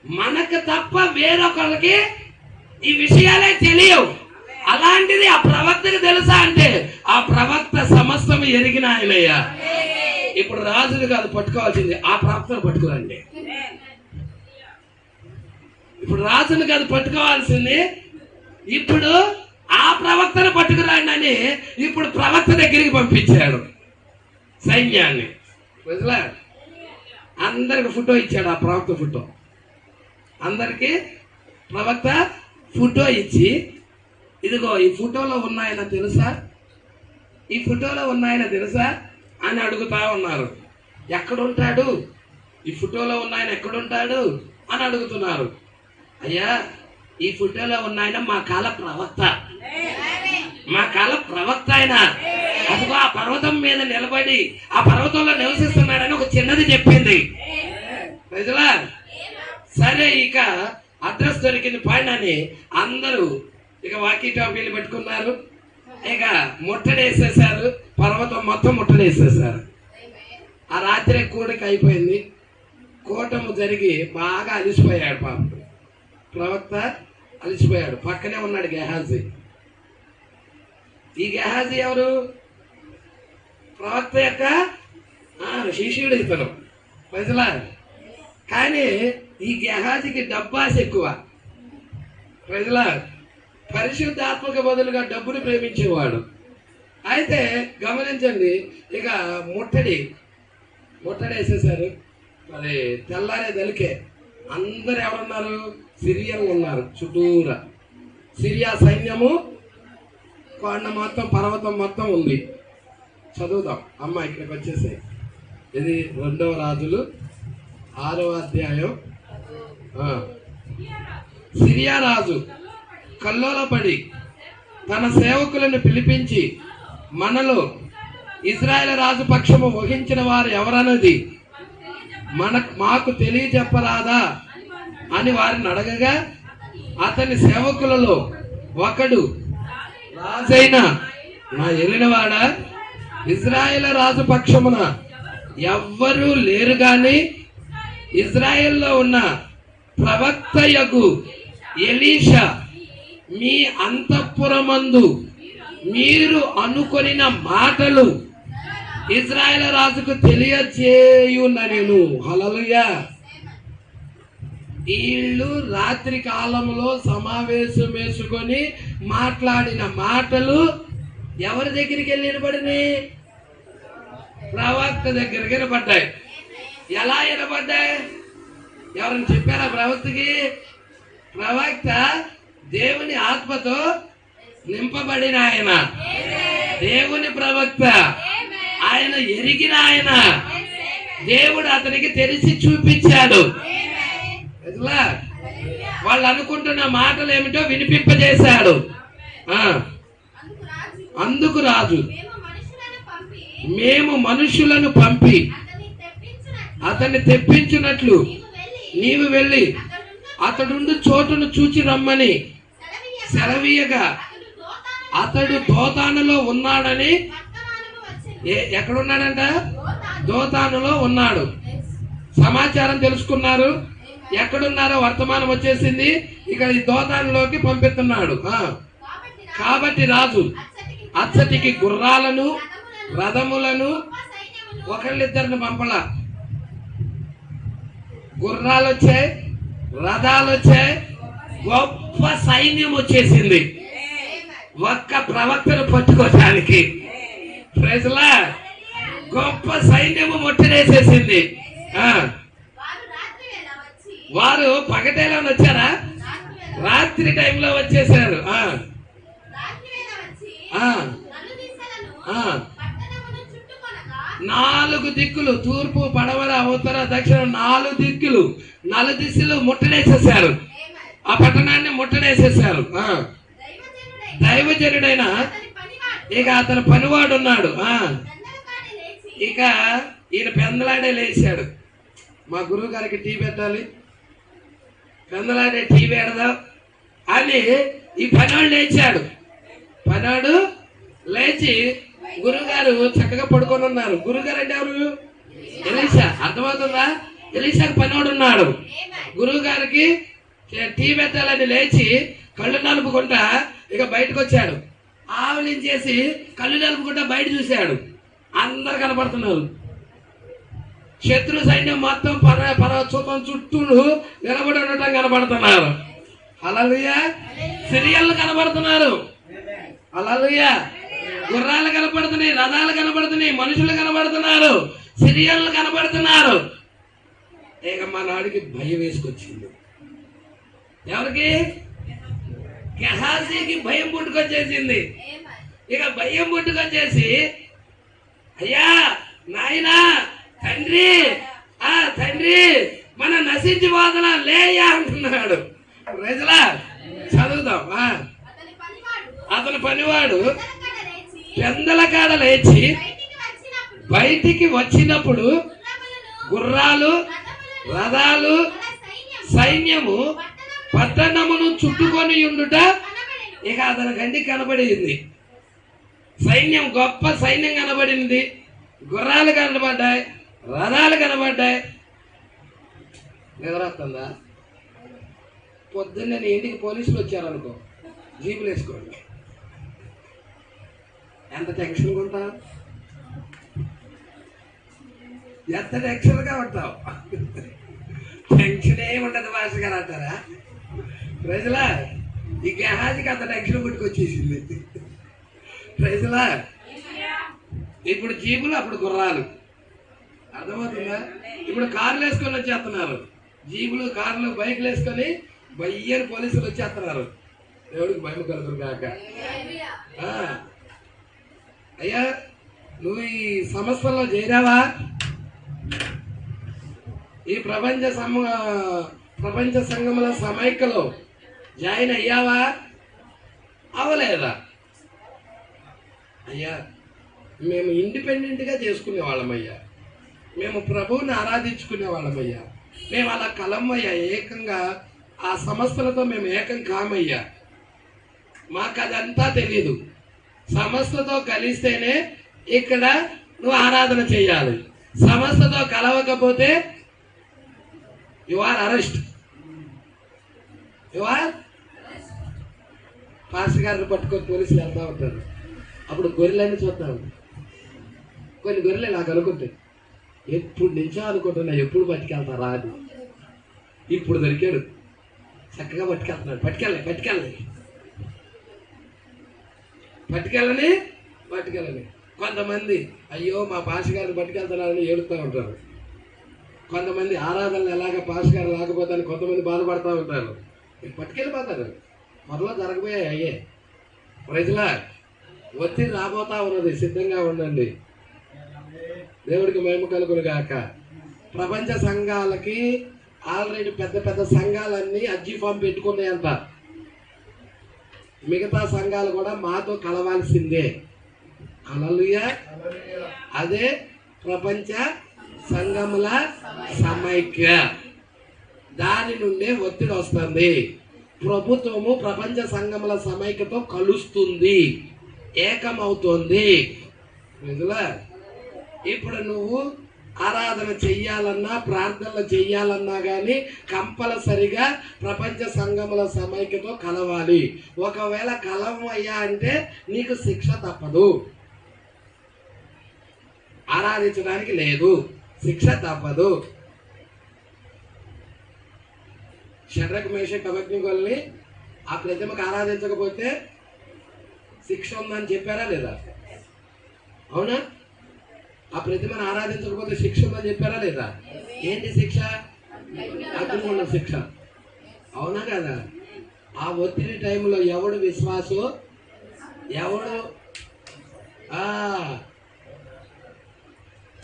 మనకు తప్ప వేరొకళ్ళకి ఈ విషయాలే తెలియవు. అలాంటిది ఆ ప్రవక్తకి తెలుసా అంటే ఆ ప్రవక్త సమస్తం ఎరిగిన ఆయనయ్యా. ఇప్పుడు రాజులు కాదు పట్టుకోవాల్సింది, ఆ ప్రవక్తను పట్టుకోరండి. ఇప్పుడు రాజును కాదు పట్టుకోవాల్సింది, ఇప్పుడు ఆ ప్రవక్తను పట్టుకురాండి అని ఇప్పుడు ప్రవక్త దగ్గరికి పంపించాడు సైన్యాన్ని. అందరికి ఫోటో ఇచ్చాడు. ఆ ప్రవక్త ఫోటో అందరికి ప్రవక్త ఫోటో ఇచ్చి, ఇదిగో ఈ ఫోటోలో ఉన్నాయన తెలుసా, ఈ ఫోటోలో ఉన్నాయన తెలుసా అని అడుగుతా ఉన్నారు. ఎక్కడుంటాడు, ఈ ఫోటోలో ఉన్నాయన ఎక్కడుంటాడు అని అడుగుతున్నారు. అయ్యా, ఈ ఫోటోలో ఉన్నాయన మా కాల ప్రవక్త, మా కాల ప్రవక్త ఆయన. అదిగో ఆ పర్వతం మీద నిలబడి ఆ పర్వతంలో నివసిస్తున్నాడని ఒక చిన్నది చెప్పింది. ప్రజలా సరే, ఇక అడ్రస్ దొరికింది పాడినని అందరూ ఇక వాకీ టాకీలు పెట్టుకున్నారు. ఇక ముట్టడేసేసారు, పర్వతం మొత్తం ముట్టడేసేసారు. ఆ రాత్రి కూడిక అయిపోయింది. కూటము జరిగి బాగా అలిసిపోయాడు పాపం ప్రవక్త, అలిసిపోయాడు. పక్కనే ఉన్నాడు గెహాజీ. ఈ గెహాజీ ఎవరు? ప్రవక్త యొక్క శిష్యుడు ఇతను. ప్రజలా కానీ ఈ గెహాజీకి డబ్బాస్ ఎక్కువ. ప్రజలా పరిశుద్ధాత్మక బదులుగా డబ్బుని ప్రేమించేవాడు. అయితే గమనించండి, ఇక ముట్టడేసేసారు. మరి తెల్లారే దలికే అందరు ఎవరున్నారు? సిరియన్లు ఉన్నారు చుట్టూరా. సిరియా సైన్యము కొండ మొత్తం, పర్వతం మొత్తం ఉంది. చదువుదాం అమ్మ, ఇక్కడికి వచ్చేసాయి. ఇది 2వ రాజులు 6వ అధ్యాయం. సిరియా రాజు కల్లోలపడి తన సేవకులను పిలిపించి, మనలో ఇజ్రాయేల్ రాజు పక్షము వహించిన వారు ఎవరన్నది మాకు తెలియజెప్పరాదా అని వారిని అడగగా, అతని సేవకులలో ఒకడు, రాజైన నా ఏలినవాడా, ఇజ్రాయేల్ రాజు పక్షమున ఎవ్వరూ లేరు గాని ఇజ్రాయెల్లో ఉన్న ప్రవక్తయగు ఎలీషా మీ అంతఃపురమందు మీరు అనుకొనిన మాటలు ఇజ్రాయేల్ రాజుకు తెలియజేయునెను. హల్లెలూయా. వీళ్ళు రాత్రి కాలంలో సమావేశం వేసుకొని మాట్లాడిన మాటలు ఎవరి దగ్గరికి వెళ్ళి వినబడినాయి? ప్రవక్త దగ్గరికి వినబడ్డాయి. ఎలా వినబడ్డాయి? ఎవరైనా చెప్పారా ప్రవక్తకి? ప్రవక్త దేవుని ఆత్మతో నింపబడిన ఆయన, దేవుని ప్రవక్త, ఆయన ఎరిగిన ఆయన, దేవుడు అతనికి తెలిసి చూపించాడు. ఎట్లా? వాళ్ళు అనుకుంటున్న మాటలు ఏమిటో వినిపింపజేశాడు. అందుకు రాజు, మేము మనుషులను పంపి అతన్ని తెప్పించినట్లు నీవు వెళ్ళి అతడుండు చోటును చూచి రమ్మని సెలవీయగా అతడు దోతానులో ఉన్నాడని. ఎక్కడున్నాడంట? దోతానులో ఉన్నాడు. సమాచారం తెలుసుకున్నారు. ఎక్కడున్నారో వర్తమానం వచ్చేసింది. ఇక్కడ ఈ దోతానులోకి పంపిస్తున్నాడు. కాబట్టి రాజు అచ్చటికి గుర్రాలను రథములను ఒకళ్ళిద్దరిని పంపల. గుర్రాలు వచ్చాయి, రథాలు వచ్చాయి, గొప్ప సైన్యం వచ్చేసింది ఒక్క ప్రవక్తను పట్టుకోవడానికి. ప్రజలా గొప్ప సైన్యము ముట్టడేసేసింది. వారు పగటేలా వచ్చారా? రాత్రి టైంలో వచ్చేసారు. 4 దిక్కులు, తూర్పు, పడమర, ఉత్తర, దక్షిణ 4 దిక్కులు, 4 దిశలు ముట్టడేసేసారు. ఆ పట్టణాన్ని ముట్టడేసేసారు. దైవజనుడైన ఇక అతను పనివాడు ఉన్నాడు. ఇక ఈయన పెందలాడే లేచాడు. మా గురువు గారికి టీ పెట్టాలి, పెందలాడే టీ పెడదాం అని ఈ పనివాడు లేచాడు. పనివాడు లేచి గురువుగారు చక్కగా పడుకొని ఉన్నారు. గురువుగారు అంటే ఎవరు? ఎలీషా. అర్థమవుతుందా? ఎలీషాకి పనివాడు ఉన్నాడు. గురువు గారికి టీ పెట్టాలని లేచి కళ్ళు నలుపుకుంటా ఇక బయటకు వచ్చాడు. ఆవలించేసి కళ్ళు నలుపుకుంటా బయట చూశాడు. అందరు కనపడుతున్నారు. శత్రు సైన్యం మొత్తం పర్వతం చుట్టూ నిలబడి ఉండటం కనపడుతున్నారు. హల్లెలూయా. సిరియన్లు కనపడుతున్నారు. హల్లెలూయా. గుర్రాలు కనపడుతున్నాయి, రథాలు కనపడుతున్నాయి, మనుషులు కనపడుతున్నారు, సిరియన్లు కనపడుతున్నారు. ఇక మా నాడికి భయం వేసుకొచ్చింది. ఎవరికి? గెహాజీకి భయం పుట్టుకొచ్చేసింది. ఇక భయం పుట్టుకొచ్చేసి, అయ్యా నాయనా, తండ్రి, తండ్రి, మన నశించిపోతున్నా లేయా అంటున్నాడు. ప్రజలా చదువుతాం. అతని పనివాడు పెందల కాడ లేచి బయటికి వచ్చినప్పుడు గుర్రాలు, రథాలు, సైన్యము పట్టణమును చుట్టుకొని ఉండుట ఇక అతని కంటికి కనబడింది. సైన్యం, గొప్ప సైన్యం కనబడింది. గుర్రాలు కనబడ్డాయి, రథాలు కనబడ్డాయి. నిద్రొస్తుందా? పొద్దున్నే ఇంటికి పోలీసులు వచ్చారనుకో, జీపులు వేసుకోండి. ఎంత టెన్షన్గా ఉంటావు, ఎంత టెన్షన్గా ఉంటావు. టెన్షన్ ఏమి ఉండదు భాష గారు అంటారా? ప్రజలా ఈ గెహాజీకి అంత టెన్షన్ పుట్టుకొచ్చేసింది. ప్రజలా ఇప్పుడు జీపులు, అప్పుడు గుర్రాలు. అర్థమవుతుందా? ఇప్పుడు కార్లు వేసుకొని వచ్చేస్తున్నారు. జీపులు, కార్లు, బైకులు వేసుకొని బయ్యని పోలీసులు వచ్చేస్తున్నారు. దేవుడికి భయం కలుగురు కాక. అయ్యా, నువ్వు ఈ సంస్థలో చేరావా? ఈ ప్రపంచ సంఘముల సమైక్యలో జాయిన్ అయ్యావా? అవలేదా? అయ్యా, మేము ఇండిపెండెంట్గా చేసుకునే వాళ్ళమయ్యా, మేము ప్రభువుని ఆరాధించుకునే వాళ్ళమయ్యా, మేము అలా కలమ్మయ్యా, ఏకంగా ఆ సంస్థలతో మేము ఏకం కామయ్యా. మాకు అదంతా తెలీదు. సంస్థతో కలిస్తేనే ఇక్కడ నువ్వు ఆరాధన చేయాలి. సంస్థతో కలవకపోతే you are arrest. You are. Pastor గారిని పట్టుకొని పోలీసులు వెళ్తా ఉంటారు. అప్పుడు గొర్రెలన్నీ చూస్తాను. కొన్ని గొర్రెలు నాకు అనుకుంటాయి, ఎప్పుడు నుంచో అనుకుంటున్నా ఎప్పుడు పట్టుకెళ్తారా అని. ఇప్పుడు దొరికాడు, చక్కగా పట్టుకెళ్తున్నాడు. పట్టుకెళ్ళని కొంతమంది అయ్యో మా పాస్టర్ గారిని పట్టుకెళ్తున్నారని ఏడుస్తూ ఉంటారు. కొంతమంది ఆరాధనలు ఎలాగ పాస్ గారు లేకపోతే అని కొంతమంది బాధపడతా ఉంటారు. మీరు పట్టుకెళ్ళిపోతారు. త్వరలో జరగబోయే అయ్యే ప్రజల ఒత్తిడి రాబోతా ఉన్నది. సిద్ధంగా ఉండండి. దేవుడికి మహిమ కలుగును గాక. ప్రపంచ సంఘాలకి ఆల్రెడీ పెద్ద పెద్ద సంఘాలన్నీ అర్జీ ఫామ్ పెట్టుకున్నాయంట. మిగతా సంఘాలు కూడా మాతో కలవాల్సిందే. హల్లెలూయా. అదే ప్రపంచ సంఘముల సమైక్య. దాని నుండే ఒత్తిడి వస్తుంది. ప్రభుత్వము ప్రపంచ సంఘముల సమైక్యతో కలుస్తుంది, ఏకమవుతుంది. ఇప్పుడు నువ్వు ఆరాధన చెయ్యాలన్నా ప్రార్థనలు చెయ్యాలన్నా కానీ కంపల్సరిగా ప్రపంచ సంఘముల సమైక్యతో కలవాలి. ఒకవేళ కలవయ్యా అంటే నీకు శిక్ష తప్పదు. ఆరాధించడానికి లేదు, శిక్ష తప్పదు. షడ్రక్ మేషక్ అబేద్నెగోల్ని ఆ ప్రతిమకు ఆరాధించకపోతే శిక్ష ఉందని చెప్పారా లేదా? అవునా? ఆ ప్రతిమను ఆరాధించకపోతే శిక్ష ఉందని చెప్పారా లేదా? ఏంటి శిక్ష? అగ్నిగుండం శిక్ష. అవునా కదా? ఆ ఒత్తిడి టైంలో ఎవడు విశ్వాసో, ఎవడు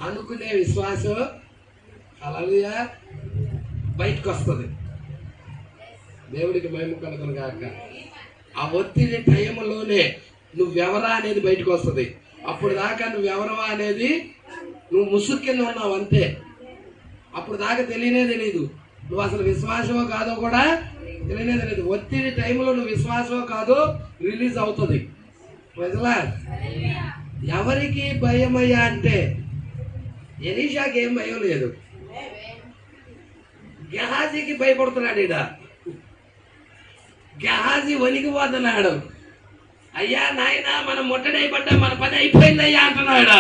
అనుకునే విశ్వాసం హల్లెలూయా బయటకు వస్తుంది. దేవుడికి మహిమ కలుగును గాక. ఆ ఒత్తిడి టైంలోనే నువ్వెవరా అనేది బయటకు వస్తుంది. అప్పుడు దాకా నువ్వెవరవా అనేది నువ్వు ముసుగు కింద ఉన్నావు అంతే. అప్పుడు దాకా తెలియనే తెలియదు నువ్వు అసలు విశ్వాసమో కాదో కూడా తెలియనే తెలియదు. ఒత్తిడి టైంలో నువ్వు విశ్వాసమో కాదో రిలీజ్ అవుతుంది. ప్రజలా ఎవరికి భయమయ్యా అంటే ఎలీషాకి ఏం భయం లేదు, గెహాజీకి భయపడుతున్నాడు. ఈడ గెహాజీ వణికిపోతున్నాడు. అయ్యా నాయన మనం ముట్టడైపడ్డా, మన పని అయిపోయిందయ్యా అంటున్నాడు.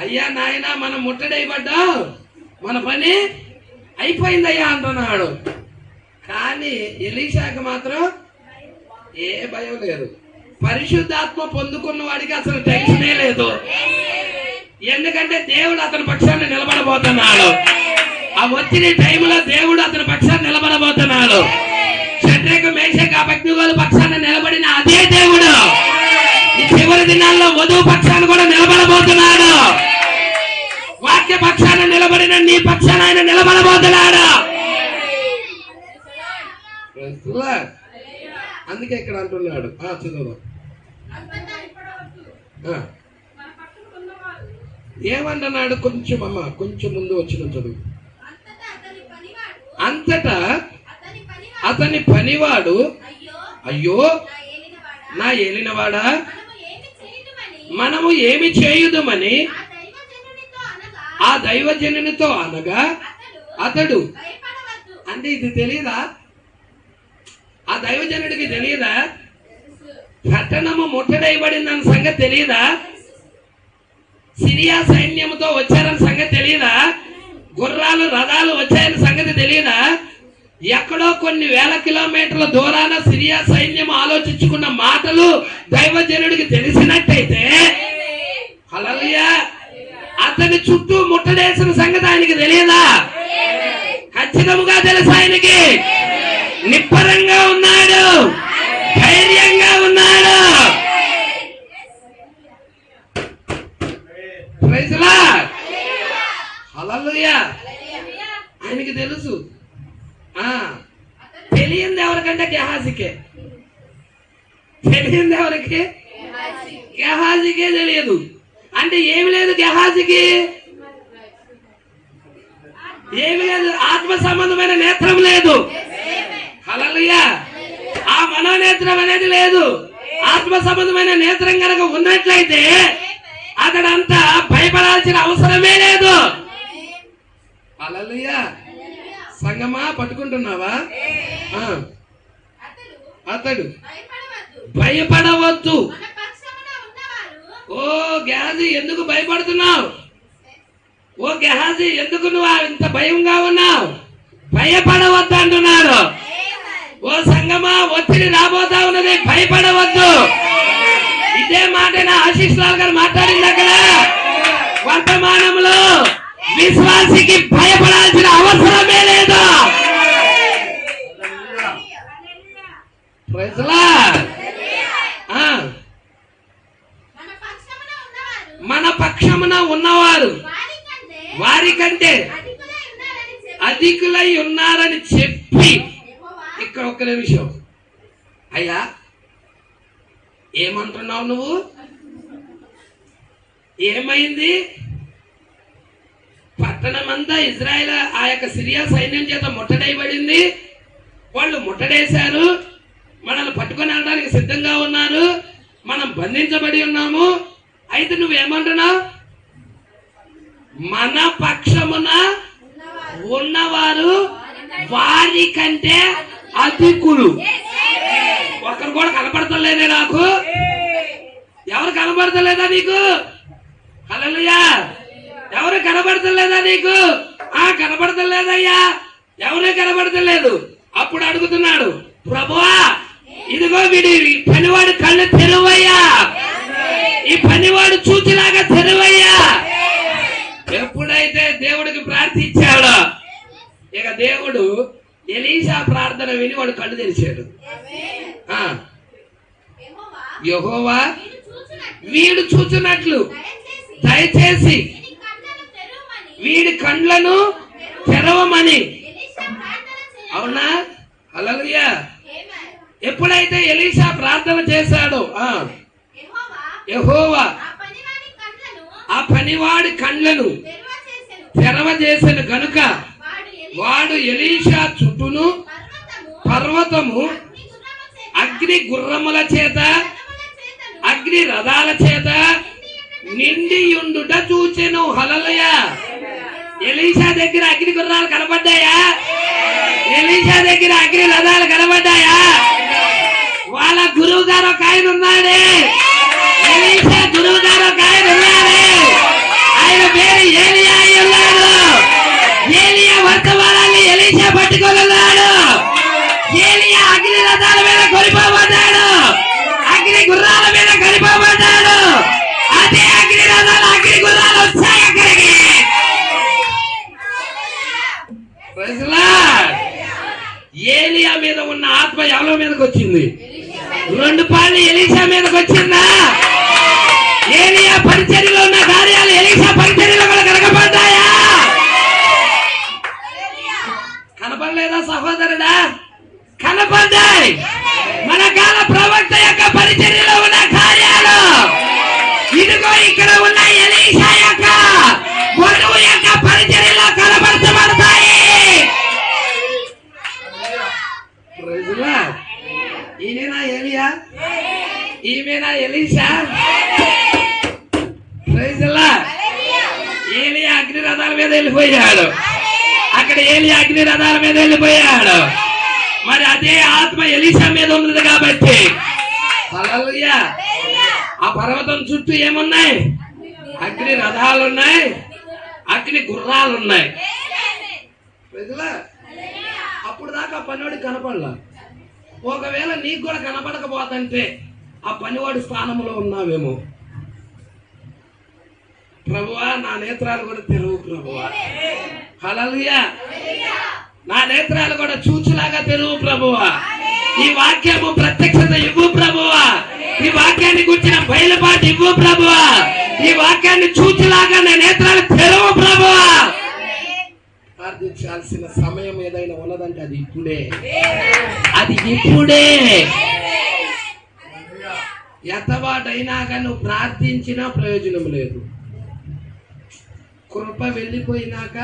అయ్యా నాయన మనం ముట్టడైపడ్డా, మన పని అయిపోయిందయ్యా అంటున్నాడు. కానీ ఎలీషాకి మాత్రం ఏ భయం లేదు. పరిశుద్ధాత్మ పొందుకున్న వాడికి అసలు టెన్షనే లేదు. ఎందుకంటే దేవుడు అతని పక్షాన్ని నిలబడబోతున్నాడు. ఆ ఒత్తిడి టైంలో దేవుడు అతని పక్షాన్ని నిలబడబోతున్నాడు. షడ్రక్ మేషక్ అబేద్నెగోల పక్షాన నిలబడిన అదే దేవుడు ఈ చివరి దినాల్లో వధువు పక్షాన్ని కూడా నిలబడబోతున్నాడు. వాక్య పక్షాన నిలబడిన నీ పక్షాన ఆయన నిలబడబోతున్నాడు. అందుకే ఇక్కడ అంటున్నాడు. చదువు ఏమంటున్నాడు? కొంచెం అమ్మ కొంచెం ముందు వచ్చిన చదువు. అంతటా అతని పనివాడు అయ్యో నా ఏలినవాడా, మనము ఏమి చేయుదుమని ఆ దైవజనునితో అనగా అతడు అంటే ఇది తెలియదా? ఆ దైవజనుడికి తెలియదా? పట్టణము ముట్టడైబడిందన్న సంగతి తెలియదా? సిరియా సైన్యంతో వచ్చారన్న సంగతి తెలియదా? గుర్రాలు రథాలు వచ్చాయన్న సంగతి తెలియదా? ఎక్కడో కొన్ని వేల కిలోమీటర్ల దూరాన సిరియా సైన్యం ఆలోచించుకున్న మాటలు దైవజనుడికి తెలిసినట్టయితే హల్లెలూయా అతని చుట్టూ ముట్టడేసిన సంగతి ఆయనకి తెలియదా? ఖచ్చితంగా తెలుసు. ఆయనకి నిబ్బరంగా ఉన్నాడు, ధైర్యంగా ఉన్నాడు. Praise Lord. హల్లెలూయా. ఆయనకి తెలుసు. తెలియంది ఎవరికంటే గెహాజీకే. తెలియంది ఎవరికి? గెహాజీకే తెలియదు. అంటే ఏమి లేదు గెహాజీకి, ఏమి లేదు, ఆత్మ సంబంధమైన నేత్రం లేదు. హల్లెలూయా. ఆ మనోనేత్రం అనేది లేదు. ఆత్మ సంబంధమైన నేత్రం కనుక ఉన్నట్లయితే అతడంతా భయపడాల్సిన అవసరమే లేదు. హల్లెలూయా. సంగమా పట్టుకుంటున్నావా? అతడు భయపడవద్దు. ఓ గెహాజీ ఎందుకు భయపడుతున్నావు? ఓ గెహాజీ ఎందుకు నువ్వు ఇంత భయంగా ఉన్నావు? భయపడవద్దు అంటున్నాడు. ఓ సంగమా ఒత్తిడి రాబోతా ఉన్నది, భయపడవద్దు. ఇదే మాట ఆశీష్ లాల్ గారు మాట్లాడింది అక్కడ వర్తమానంలో. వాటికి భయపడాల్సిన అవసరమే లేదు. Praise Lord. మన పక్షమున ఉన్నవారు వారికంటే అధికులై ఉన్నారని చెప్పి, ఇక్కడ ఒక్క నిమిషం అయ్యా, ఏమంటున్నావు నువ్వు? ఏమైంది? పట్టణమంతా ఇజ్రాయెల్ ఆ యొక్క సిరియా సైన్యం చేత ముట్టడైబడింది. వాళ్ళు ముట్టడేశారు, మనల్ని పట్టుకొని వెళ్ళడానికి సిద్ధంగా ఉన్నారు, మనం బంధించబడి ఉన్నాము. అయితే నువ్వేమంటున్నావు? మన పక్షమున ఉన్నవారు వారి కంటే అధికులు. ఒకరు కూడా కనపడతలేదే నాకు. ఎవరు కనపడతలేదా నీకు? హల్లెలూయా. ఎవరు కనపడతలేదా నీకు? కనపడతలేదయ్యా, ఎవరు కనపడతలేదు. అప్పుడు అడుగుతున్నాడు, ప్రభువా ఇదిగో వీడి పనివాడు కళ్ళు తెరువయ్యా, ఈ పనివాడు చూచిలాగా తెరువయ్యా. ఎప్పుడైతే దేవుడికి ప్రార్థించాడో, ఇక దేవుడు ఎలీషా ప్రార్థన విని వాడు కళ్ళు తెరిచాడు. యెహోవా వీడు చూచినట్లు దయచేసి వీడి కండ్లను తెరవమని. అవునా? హల్లెలూయా. ఎప్పుడైతే ఎలీషా ప్రార్థన చేశాడో, యెహోవా ఆ పనివాడి కండ్లను తెరవజేసిన గనుక వాడు ఎలీషా చుట్టూను పర్వతము అగ్ని గుర్రముల చేత అగ్ని రథాల చేత నిండియుండుట చూచెను. హల్లెలూయా. ఎలీషా దగ్గర అగ్ని గుర్రాలు కనబడ్డాయా? ఎలీషా దగ్గర అగ్ని రథాలు కనబడ్డాయా? వాళ్ళ గురువు గారు ఒక ఆయన ఉన్నాడే, ఎలీషా గురువు గారు ఒక ఆయన ఉన్నాడే, ఆయన పేరు ఏలియా ఉన్నాడు. ఏలియా వర్తమానాన్ని ఎలీషా పట్టుకోగలడు. ఏలియా అగ్ని రథాల మీద కొనిపోబడ్డాడు, అగ్ని గుర్రాల మీద కొనిపోబడ్డాడు. అదే అగ్ని రథాలు అగ్ని గుర్రాలు వచ్చాయి అక్కడికి. ఏలియా మీద ఉన్న ఆత్మ ఎవరి మీదకి వచ్చింది? 2 పాళ్ళు ఎలీషా మీదకి వచ్చిందా? ఏలియా పరిచర్యలో ఉన్న కార్యాలు ఎలీషా పరిచర్యలో కూడా కనపడ్డాయా? కనపడలేదా సహోదరుడా? కనపడ్డాయి. మన కాల ప్రవక్త యొక్క పరిచర్యలో ఉన్న కార్యాలు ఇదిగో ఇక్కడ ఉన్న ఎలీషా యొక్క వధువు యొక్క పరిచర్యలో కనపరచబడతాయి. ఈయనేనా ఏలియా? ఈమెనా ఎలీషా? ఏలియా అగ్ని రథాల మీద వెళ్ళిపోయాడు, అక్కడ ఏలియా అగ్ని రథాల మీద వెళ్ళిపోయాడు. మరి అదే ఆత్మ ఎలీషా మీద ఉన్నది కాబట్టి హల్లెలూయా. ఆ పర్వతం చుట్టూ ఏమున్నాయి? అగ్ని రథాలు ఉన్నాయి, అగ్ని గుర్రాలు ఉన్నాయి. అప్పుడు దాకా ఆ పనివాడు కనపడలా. ఒకవేళ నీకు కూడా కనపడకపోతుంటే ఆ పనివాడి స్థానంలో ఉన్నావేమో. ప్రభువా నా నేత్రాలు కూడా తెరువు ప్రభువా. హల్లెలూయా. నా నేత్రాలు కూడా చూచులాగా తెరువు ప్రభువా. ఈ వాక్యము ప్రత్యక్షత ఇవ్వు ప్రభువా. ఈ వాక్యాన్ని గురించిన బయలుపాటు ఇవ్వు ప్రభువా. ఈ వాక్యాన్ని చూచులాగా నా నేత్రాలు తెరువు ప్రభువా. ప్రార్థించాల్సిన సమయం ఏదైనా ఉన్నదంటే అది ఇప్పుడే, అది ఇప్పుడే. ఎంతవాడైనాక నువ్వు ప్రార్థించినా ప్రయోజనం లేదు. కృప వెళ్ళిపోయినాక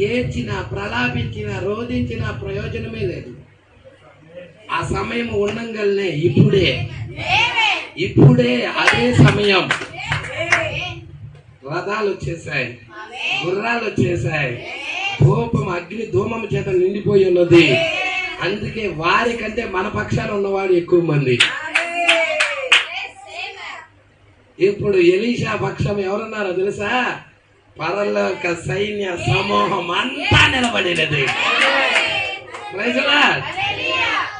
ఏడ్చినా ప్రలాపించినా రోధించినా ప్రయోజనమే లేదు. ఆ సమయం ఉండంగానే ఇప్పుడే, ఇప్పుడే అదే సమయం. రథాలు వచ్చేసాయి, గుర్రాలు వచ్చేసాయి, ధూపం అగ్ని ధూమం చేత నిండిపోయి ఉన్నది. అందుకే వారి కంటే మన పక్షాన ఉన్నవాడు ఎక్కువ మంది. ఇప్పుడు ఎలీషా పక్షం ఎవరున్నారో తెలుసా? పరలోక సైన్య సమూహం అంతా నిలబడినది.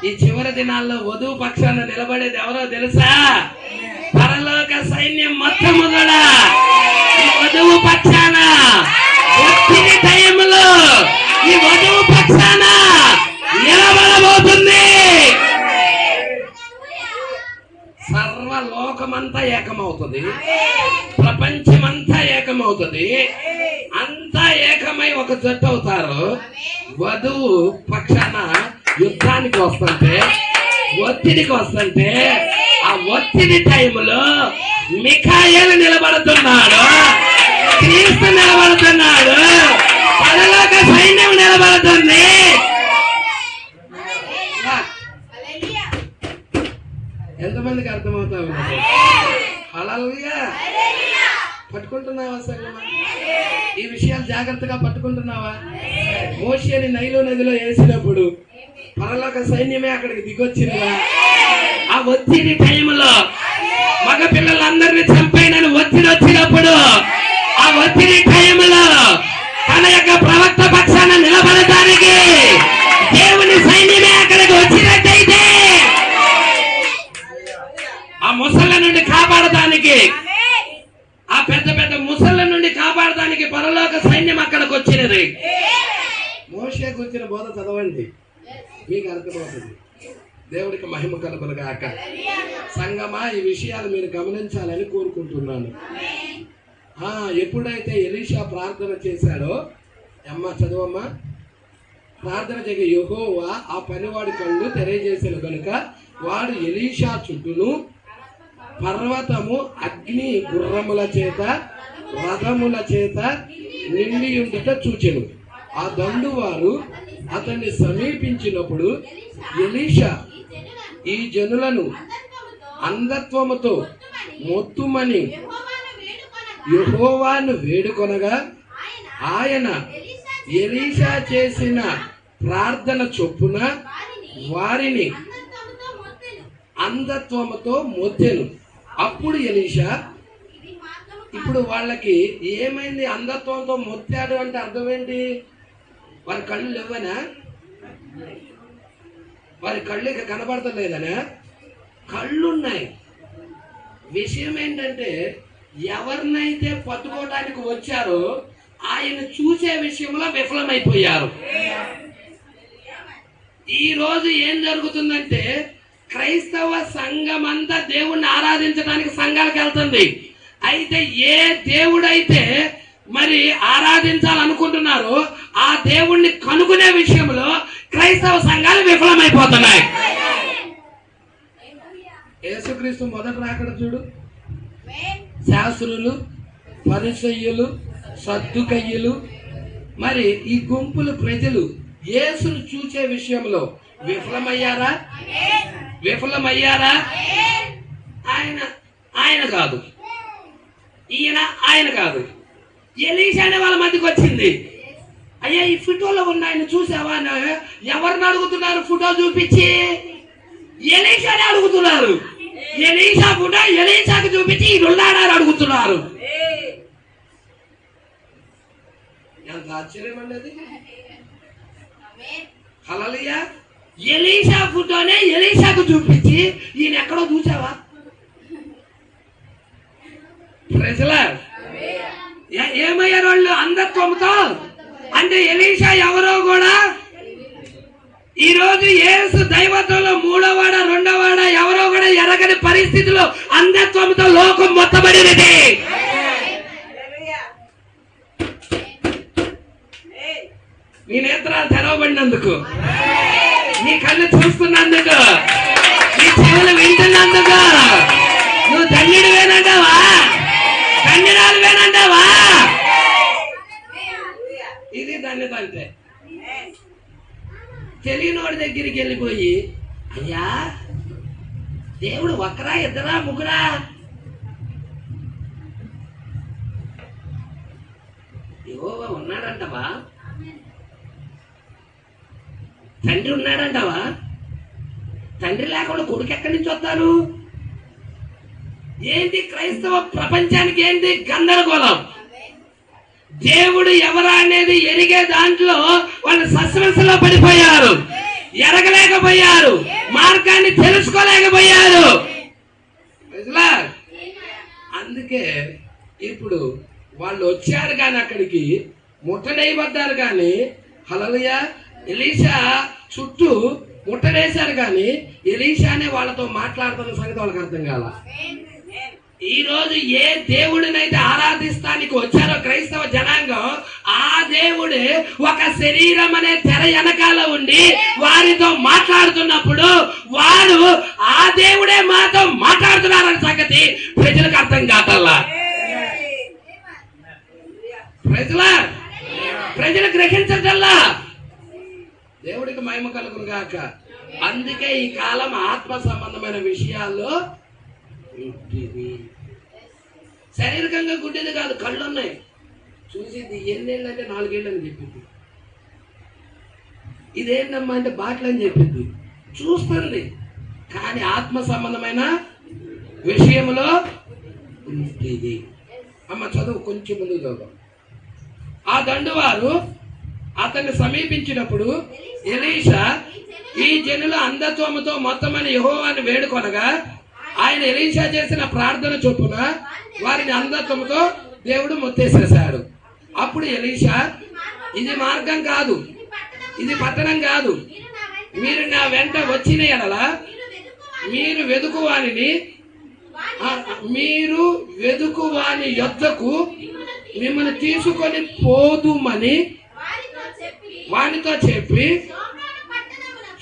ఈ చివరి దినాల్లో వధువు పక్షాన నిలబడేది ఎవరో తెలుసా? పరలోక సైన్యం మొత్తము కూడా ఈ వధువు పక్షాన ఏకమవుతుంది, ప్రపంచమంతా ఏకమవుతుంది, అంతా ఏకమై ఒక జట్టు అవుతారు. వధువు పక్షాన యుద్ధానికి వస్తుంటే, ఒత్తిడికి వస్తుంటే, ఆ ఒత్తిడి టైంలో మిఖాయేలు నిలబడుతున్నాడు, క్రీస్తు నిలబడుతున్నాడు, పరలోక సైన్యం నిలబడుతుంది. ఎంతమందికి అర్థమవుతా ఉన్నది? హల్లెలూయా. పట్టుకుంటున్నావా సంగమా? ఈ విషయాలు జాగ్రత్తగా పట్టుకుంటున్నావా? మోషేని నైలు నదిలో వేసినప్పుడు పరలోక సైన్యమే అక్కడికి దిగొచ్చిందా? ఆ ఒత్తిడి టైంలో మగ పిల్లలందరినీ చంపేనని ఒత్తిడి వచ్చినప్పుడు, ఆ ఒత్తిడి టైంలో తన యొక్క ప్రవక్త పక్షాన నిలబడటానికి దేవుని సైన్యమే అక్కడికి వచ్చినట్టయితే, ఆ ముసళ్ళ నుండి కాపాడటానికి, ఆ పెద్ద పెద్ద ముసళ్ళ నుండి కాపాడటానికి పరలోక సైన్యం అక్కడికి వచ్చినది. మోషే గురించిన బోధ చదవండి, మీకు అర్థమవుతుంది. దేవుడికి మహిమ కలుగునుగాక. సంగమా, ఈ విషయాలు మీరు గమనించాలని కోరుకుంటున్నాను. ఎప్పుడైతే ఎలీషా ప్రార్థన చేశాడో, అమ్మ చదువమ్మా, ప్రార్థన చేయగా యెహోవా ఆ పనివాడి కళ్ళు తెరచేసిన కనుక వాడు ఎలీషా చుట్టూను పర్వతము అగ్ని గుర్రముల చేత రథముల చేత నిండి ఉండుట చూచెను. ఆ దండువారు అతన్ని సమీపించినప్పుడు ఎలీషా ఈ జనులను అంధత్వముతో మొత్తుమని యెహోవాను వేడుకొనగా, ఆయన ఎలీషా చేసిన ప్రార్థన చొప్పున వారిని అంధత్వముతో మొత్తెను. అప్పుడు ఎలీషా, ఇప్పుడు వాళ్ళకి ఏమైంది? అంధత్వంతో మొత్తాడు అంటే అర్థం ఏంటి? వారి కళ్ళు లేవనా? వారి కళ్ళు ఇక కనబడతలేదనా? కళ్ళున్నాయి. విషయం ఏంటంటే, ఎవరినైతే పట్టుకోవడానికి వచ్చారో ఆయన చూసే విషయంలో విఫలమైపోయారు. ఈ రోజు ఏం జరుగుతుందంటే, క్రైస్తవ సంఘం అంతా దేవుణ్ణి ఆరాధించడానికి సంఘాలకు వెళ్తుంది. అయితే ఏ దేవుడైతే మరి ఆరాధించాలనుకుంటున్నారో ఆ దేవుణ్ణి కనుగొనే విషయంలో క్రైస్తవ సంఘాలు విఫలమైపోతున్నాయి. యేసుక్రీస్తు మొదట రాకడ చూడు, శాస్త్రులు, పరిసయ్యులు, సద్దుకయ్యులు, మరి ఈ గుంపులు ప్రజలు యేసును చూసే విషయంలో విఫలమయ్యారా? విఫలమయ్యారా? ఆయన కాదు, ఆయన కాదు, ఎలీషా అనే వాళ్ళ మధ్యకి వచ్చింది. అయ్యా, ఈ ఫోటోలో ఉన్న ఆయన చూసావా? ఎవరిని అడుగుతున్నారు? ఫోటో చూపించి ఎలీషాని అడుగుతున్నారు. ఎలీషా ఫోటో ఎలీషాకి చూపించి ఈడున్నాడని అడుగుతున్నారు. ఎంత ఆశ్చర్యం అండి అది! హల్లెలూయా. ఎలీషా ఫోటోనే ఎలీషాకు చూపించి ఈయన ఎక్కడో చూసావా? ప్రజలా ఏమయ్యారు వాళ్ళు? అంధత్వంతో. అంటే ఎలీషా ఎవరో కూడా ఈ రోజు యేసు దైవత్వంలో మూడోవాడ రెండోవాడ ఎవరో కూడా ఎరగని పరిస్థితిలో అంధత్వంతో లోకం మొత్తబడినది. నీ నేత్రాలు తెరవబడినందుకు, నీ కళ్ళు చూస్తున్నందుకు, నీ చెవులు వింటున్నందుకు నువ్వు ధన్యుడు వేనంటావా? ధన్యురాలు వేనంటావా? ఇది ధన్యత అంటే. తెలియనోడి దగ్గరికి వెళ్ళిపోయి, అయ్యా దేవుడు ఒకరా, ఇద్దరా, ముగ్గురా? యెహోవా ఉన్నాడంటావా? తండ్రి ఉన్నాడంటావా? తండ్రి లేకుండా కొడుకు ఎక్కడి నుంచి వస్తారు? ఏంటి క్రైస్తవ ప్రపంచానికి ఏంటి గందరగోళం? దేవుడు ఎవరా అనేది ఎరిగే దాంట్లో వాళ్ళు సస్పెన్స్లో పడిపోయారు, ఎరగలేకపోయారు, మార్గాన్ని తెలుసుకోలేకపోయారు. అందుకే ఇప్పుడు వాళ్ళు వచ్చారు కానీ అక్కడికి ముట్టడైపడ్డారు కానీ, హల్లెలూయా, ఎలీషా చుట్టూ ముట్టడేశారు కానీ ఎలీషానే వాళ్ళతో మాట్లాడుతున్న సంగతి వాళ్ళకి అర్థం కాల. ఈ రోజు ఏ దేవుడినైతే ఆరాధిస్తానికి వచ్చారో క్రైస్తవ జనాంగం, ఆ దేవుడే ఒక శరీరం అనే తెర వెనకాల ఉండి వారితో మాట్లాడుతున్నప్పుడు వారు ఆ దేవుడే మాతో మాట్లాడుతున్నారన్న సంగతి ప్రజలకు అర్థం కాదల్లా. ప్రజలు గ్రహించటల్లా. దేవుడికి మహిమ కలుగును గాక. అందుకే ఈ కాలం ఆత్మ సంబంధమైన విషయాల్లో శారీరకంగా గుడ్డిది కాదు, కళ్ళు ఉన్నాయి. చూసింది ఎన్నేళ్ళు అంటే 4 ఏళ్ళు అని చెప్పింది. ఇదేంటమ్మా అంటే బాటలు అని చెప్పింది. చూస్తుంది కానీ ఆత్మ సంబంధమైన విషయంలో గుడ్డిది. అమ్మ చదువు కొంచెం ముందు చదువు. ఆ దండువారు అతన్ని సమీపించినప్పుడు ఎలీషా ఈ జనుల అంధత్వముతో మొత్తమని యెహోవాను వేడుకొనగా ఆయన ఎలీషా చేసిన ప్రార్థన చొప్పున వారిని అంధత్వముతో దేవుడు మొత్తేసేశాడు. అప్పుడు ఎలీషా, ఇది మార్గం కాదు, ఇది పట్టణం కాదు. మీరు నా వెంట వచ్చిన ఎడల మీరు వెదుకువాని యొద్దకు మిమ్మల్ని తీసుకొని పోదుమని వానితో చెప్పి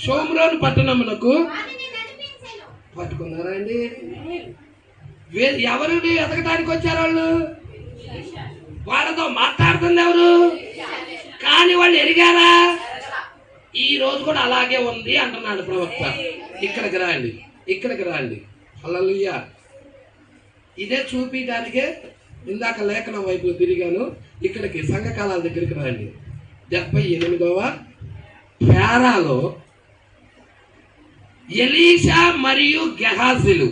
షోమ్రోను పట్టణమునకు పట్టుకున్నారా అండి? ఎవరిని ఎదగటానికి వచ్చారు వాళ్ళు? వాళ్ళతో మాట్లాడుతుంది ఎవరు? కానీ వాళ్ళు ఎరిగారా? ఈ రోజు కూడా అలాగే ఉంది అంటున్నాడు ప్రవక్త. ఇక్కడికి రండి. హల్లెలూయా. ఇదే చూపించడానికే ఇందాక లేఖనం వైపు తిరిగాను. ఇక్కడికి సంఘకాలాల దగ్గరికి రండి. 78వ పేరాలో ఎలీషా మరియు గెహాజీలు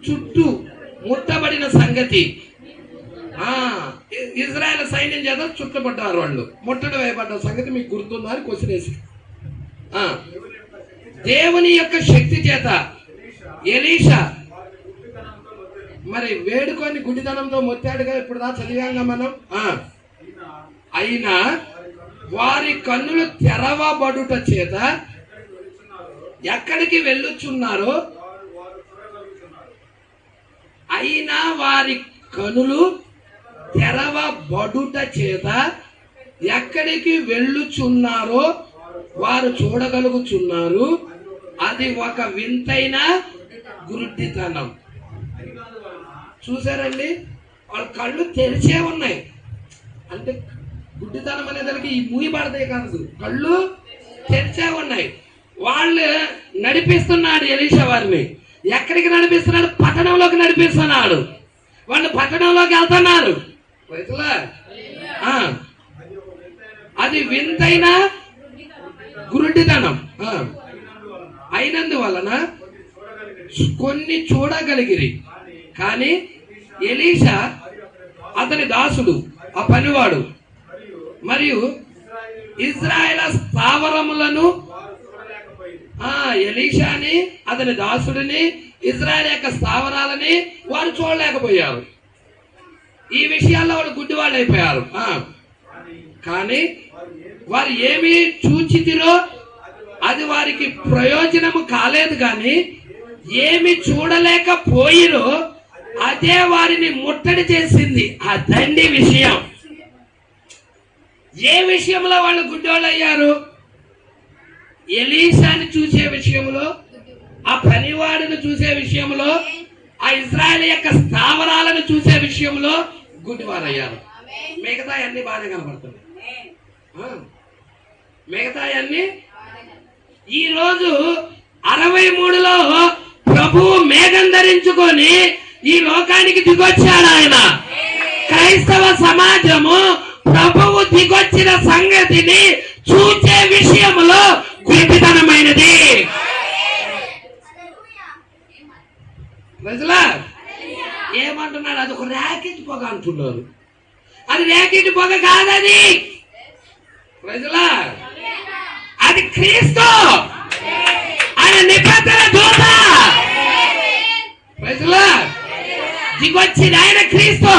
చుట్టూ ముట్టబడిన సంగతి. ఇజ్రాయెల్ సైన్యం చేత చుట్టబడ్డారు. వాళ్ళు ముట్టడి వేయబడ్డ సంగతి మీకు గుర్తుందా అని క్వశ్చన్ వేసి, దేవుని యొక్క శక్తి చేత ఎలీషా మరి వేడుకొని గుడితనంతో మొత్తాడుగా ఇప్పుడు దా చదివాంగా మనం. అయినా వారి కన్నులు తెరవబడుట చేత ఎక్కడికి వెళ్ళుచున్నారో, అయినా వారి కనులు తెరవబడుట చేత ఎక్కడికి వెళ్ళుచున్నారో వారు చూడగలుగుచున్నారు. అది ఒక వింతైన గురుడితనం. చూసారండి, వాళ్ళ కళ్ళు తెరిచే ఉన్నాయి. అంటే గుడ్డితనం అనేదానికి ఈ మూయబడతాయి కాదు, కళ్ళు తెరిచే ఉన్నాయి. వాళ్ళు నడిపిస్తున్నాడు ఎలీషా వారిని. ఎక్కడికి నడిపిస్తున్నాడు? పట్టణంలోకి నడిపిస్తున్నాడు. వాళ్ళు పట్టణంలోకి వెళ్తున్నారు. అది వింతైన గురుడితనం అయినందువలన కొన్ని చూడగలిగిరి. కానీ ఎలీషా, అతని దాసుడు, ఆ పనివాడు మరియు ఇజ్రాయేల్ స్థావరములను, ఎలీషాని, అతని దాసుడిని, ఇజ్రాయేల్ యొక్క స్థావరాలని వారు చూడలేకపోయారు. ఈ విషయాల్లో వాళ్ళు గుడ్డివాళ్ళు అయిపోయారు. కానీ వారు ఏమి చూచితిరో అది వారికి ప్రయోజనము కాలేదు. కానీ ఏమి చూడలేకపోయిరో అదే వారిని ముట్టడి చేసింది. అదండి విషయం. ఏ విషయంలో వాళ్ళు గుడ్డోళ్ళు అయ్యారు? ఎలీషాని చూసే విషయంలో, ఆ పనివాడిని చూసే విషయంలో, ఆ ఇజ్రాయేల్ యొక్క స్థావరాలను చూసే విషయంలో గుడ్డివారు అయ్యారు. మిగతా అన్ని బాగానే కనపడుతుంది. మిగతా అన్ని ఈరోజు 63లో ప్రభువు మేఘం ధరించుకొని ఈ లోకానికి దిగొచ్చాడు ఆయన. క్రైస్తవ సమాజము ప్రభువు దిగొచ్చిన సంగతిని చూసే విషయంలో గుడ్డితనమైనది. ప్రజలా ఏమంటున్నాడు? అది ఒక ర్యాకెట్ పొగ అంటున్నారు. అది ర్యాకెట్ పొగ కాదది. ప్రజలా అది క్రీస్తు, ఆయన నిబంధన దూత. ప్రజలా దిగొచ్చిన ఆయన క్రీస్తు.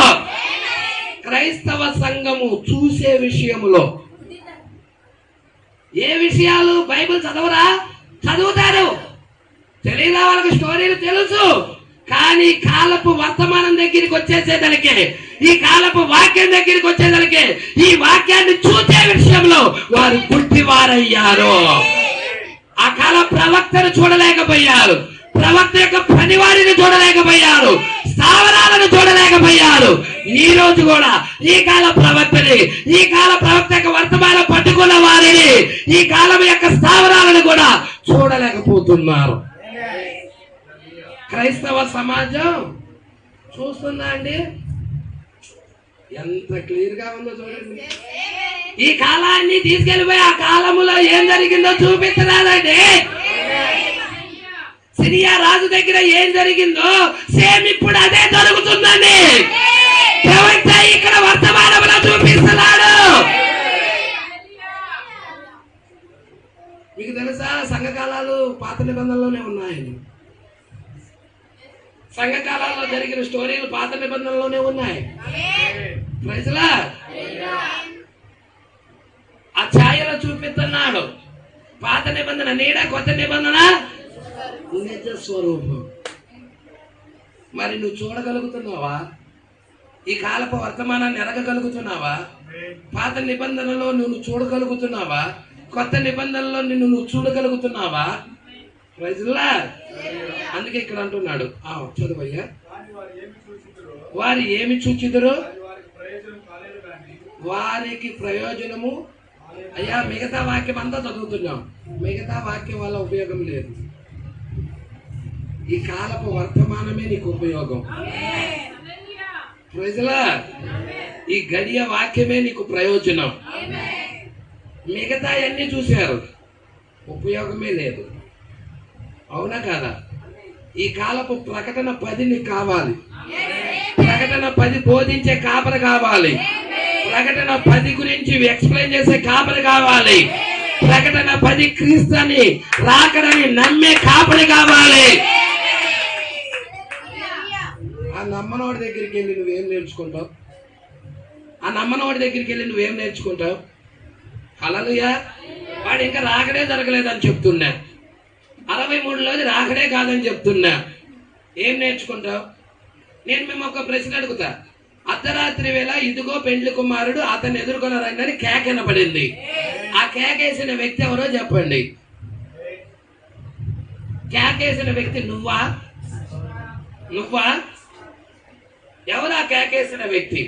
క్రైస్తవ సంఘము చూసే విషయంలో ఏ విషయాలు? బైబిల్ చదవరా? చదువుతారు. తెలియదా? వాళ్ళకి స్టోరీలు తెలుసు. కానీ కాలపు వర్తమానం దగ్గరికి వచ్చేసేదలికే, ఈ కాలపు వాక్యం దగ్గరికి వచ్చేదలికే ఈ వాక్యాన్ని చూసే విషయంలో వారు గుడ్డివారయ్యారు. ఆ కాల ప్రవక్తను చూడలేకపోయారు, ప్రవక్త యొక్క పనివాడిని చూడలేకపోయారు, స్థావరాలను చూడలేకపోయారు. ఈ రోజు కూడా ఈ కాల ప్రవక్తని, ఈ కాల ప్రవక్త యొక్క వర్తమానం పట్టుకున్న వారిని, ఈ కాలం యొక్క స్థావరాలను కూడా చూడలేకపోతున్నారు. క్రైస్తవ సమాజం చూస్తుందా అండి? ఎంత క్లియర్ గా ఉందో చూడండి. ఈ కాలాన్ని తీసుకెళ్లిపోయి ఆ కాలములో ఏం జరిగిందో చూపించరాదండి. సిరియా రాజు దగ్గర ఏం జరిగిందో సేమ్ ఇప్పుడు అదే జరుగుతుందండి. ప్రవక్త ఇక్కడ వర్తమానంలో చూపిస్తున్నాడు. మీకు తెలుసా సంఘకాలాలు పాత నిబంధనలోనే ఉన్నాయని? సంఘకాలాల్లో జరిగిన స్టోరీలు పాత నిబంధనలోనే ఉన్నాయి. ప్రజలా ఆ ఛాయలో చూపిస్తున్నాడు. పాత నిబంధన నీడ, కొత్త నిబంధన నిజ స్వరూపం. మరి నువ్వు చూడగలుగుతున్నావా? ఈ కాలపు వర్తమానాన్ని ఎరగగలుగుతున్నావా? పాత నిబంధనలో నువ్వు చూడగలుగుతున్నావా? కొత్త నిబంధనలో నువ్వు చూడగలుగుతున్నావా? ప్రజలా అందుకే ఇక్కడ అంటున్నాడు, చదువయ్యా. వారు ఏమి చూచిదురు? వారికి ప్రయోజనము. అయ్యా మిగతా వాక్యం అంతా చదువుతున్నాం, మిగతా వాక్యం వల్ల ఉపయోగం లేదు. ఈ కాలపు వర్తమానమే నీకు ఉపయోగం. ప్రజలా ఈ గడియ వాక్యమే నీకు ప్రయోజనం. మిగతా అన్ని చూశారు, ఉపయోగమే లేదు. అవునా కాదా? ఈ కాలపు ప్రకటన 10 నీకు కావాలి. ప్రకటన 10 బోధించే కాపరి కావాలి. ప్రకటన 10 గురించి ఎక్స్ప్లెయిన్ చేసే కాపరి కావాలి. ప్రకటన 10 క్రీస్తుని రాకడని నమ్మే కాపరి కావాలి. ఆ నమ్మనోడి దగ్గరికి వెళ్ళి నువ్వేం నేర్చుకుంటావు? ఆ నమ్మనోడి దగ్గరికి వెళ్ళి నువ్వేం నేర్చుకుంటావు? హల్లెలూయా. వాడు ఇంకా రాకడే జరగలేదని చెప్తున్నా, 63లోది రాకడే కాదని చెప్తున్నా. ఏం నేర్చుకుంటావు? నేను మేము ఒక ప్రశ్న అడుగుతా. అర్ధరాత్రి వేళ ఇదిగో పెండ్లి కుమారుడు అతన్ని ఎదుర్కొని రండి కేక వినపడింది. ఆ కేకేసిన వ్యక్తి ఎవరో చెప్పండి. కేకేసిన వ్యక్తి నువ్వా? ఎవరు ఆ కేకేసిన వ్యక్తి?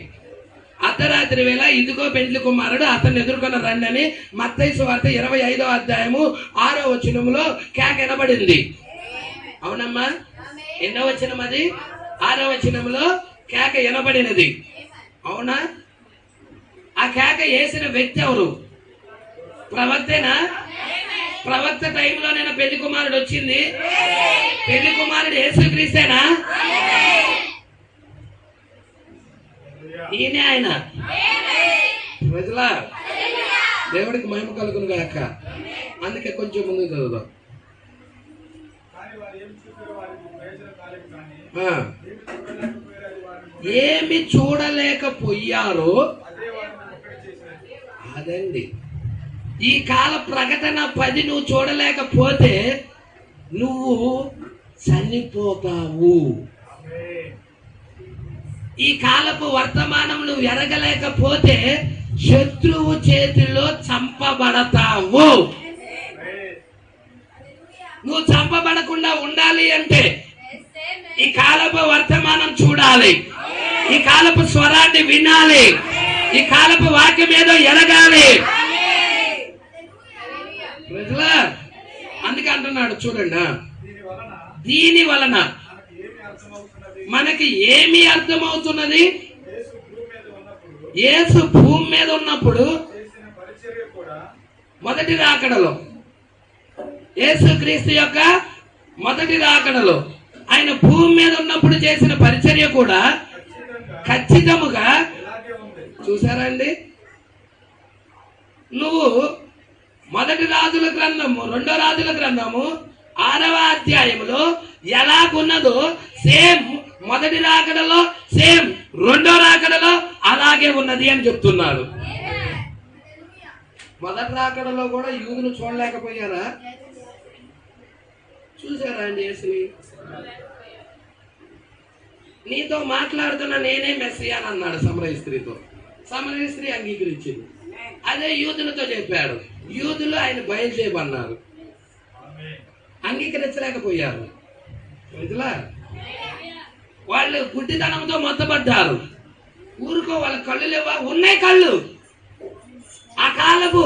అర్ధరాత్రి వేళ ఇదిగో పెండ్లి కుమారుడు అతన్ని ఎదుర్కొని రండి అని మత్తయి సువార్త 25వ అధ్యాయము 6వ వచనములో కేక వినబడింది. అవునమ్మా? ఎన్నో వచనం అది? 6వ వచనంలో కేక వినబడినది. అవునా? ఆ కేక వేసిన వ్యక్తి ఎవరు? ప్రవక్తేనా? ప్రవక్త టైంలో నేను పెళ్లి కుమారుడు వచ్చింది. పెళ్లి కుమారుడు యేసుక్రీస్తేనా? ఈయనే ఆయన. ప్రజలా దేవుడికి మహిమ కలుగును గాక. అందుకే కొంచెం ముందు చదువుదాం. ఏమి చూడలేకపోయారో అదండి. ఈ కాల ప్రకటన 10 నువ్వు చూడలేకపోతే నువ్వు చనిపోతావు. ఈ కాలపు వర్తమానం నువ్వు ఎరగలేకపోతే శత్రువు చేతిలో చంపబడతావు. నువ్వు చంపబడకుండా ఉండాలి అంటే ఈ కాలపు వర్తమానం చూడాలి, ఈ కాలపు స్వరాన్ని వినాలి, ఈ కాలపు వాక్యం ఏదో ఎరగాలి. ప్రజలా అందుకే అంటున్నాడు చూడండి, దీని వలన మనకి ఏమి అర్థమవుతున్నది? యేసు భూమి మీద ఉన్నప్పుడు మొదటి రాకడలో, యేసుక్రీస్తు యొక్క మొదటి రాకడలో ఆయన భూమి మీద ఉన్నప్పుడు చేసిన పరిచర్య కూడా ఖచ్చితముగా చూసారా అండి? నువ్వు మొదటి రాజుల గ్రంథము, 2వ రాజుల గ్రంథము 6వ అధ్యాయంలో ఎలాగున్నదో సేమ్ మొదటి రాకడలో, సేమ్ 2వ రాకడలో అలాగే ఉన్నది అని చెప్తున్నాడు. మొదటి రాకడలో కూడా యూదులు చూడలేకపోయారా? చూసారా అండి యేసుని? నీతో మాట్లాడుతున్న నేనే మెస్సియా అని అన్నాడు సమరయ స్త్రీతో. సమరయ స్త్రీ అంగీకరించింది. అదే యూదులతో చెప్పాడు. యూదులు ఆయన బయలుదేరమన్నారు, అంగీకరించలేకపోయారు. వాళ్ళు గుడ్డితనంతో మొత్తపడ్డారు. ఊరుకో, వాళ్ళ కళ్ళు లేవా? ఉన్నాయి కళ్ళు. ఆ కాలపు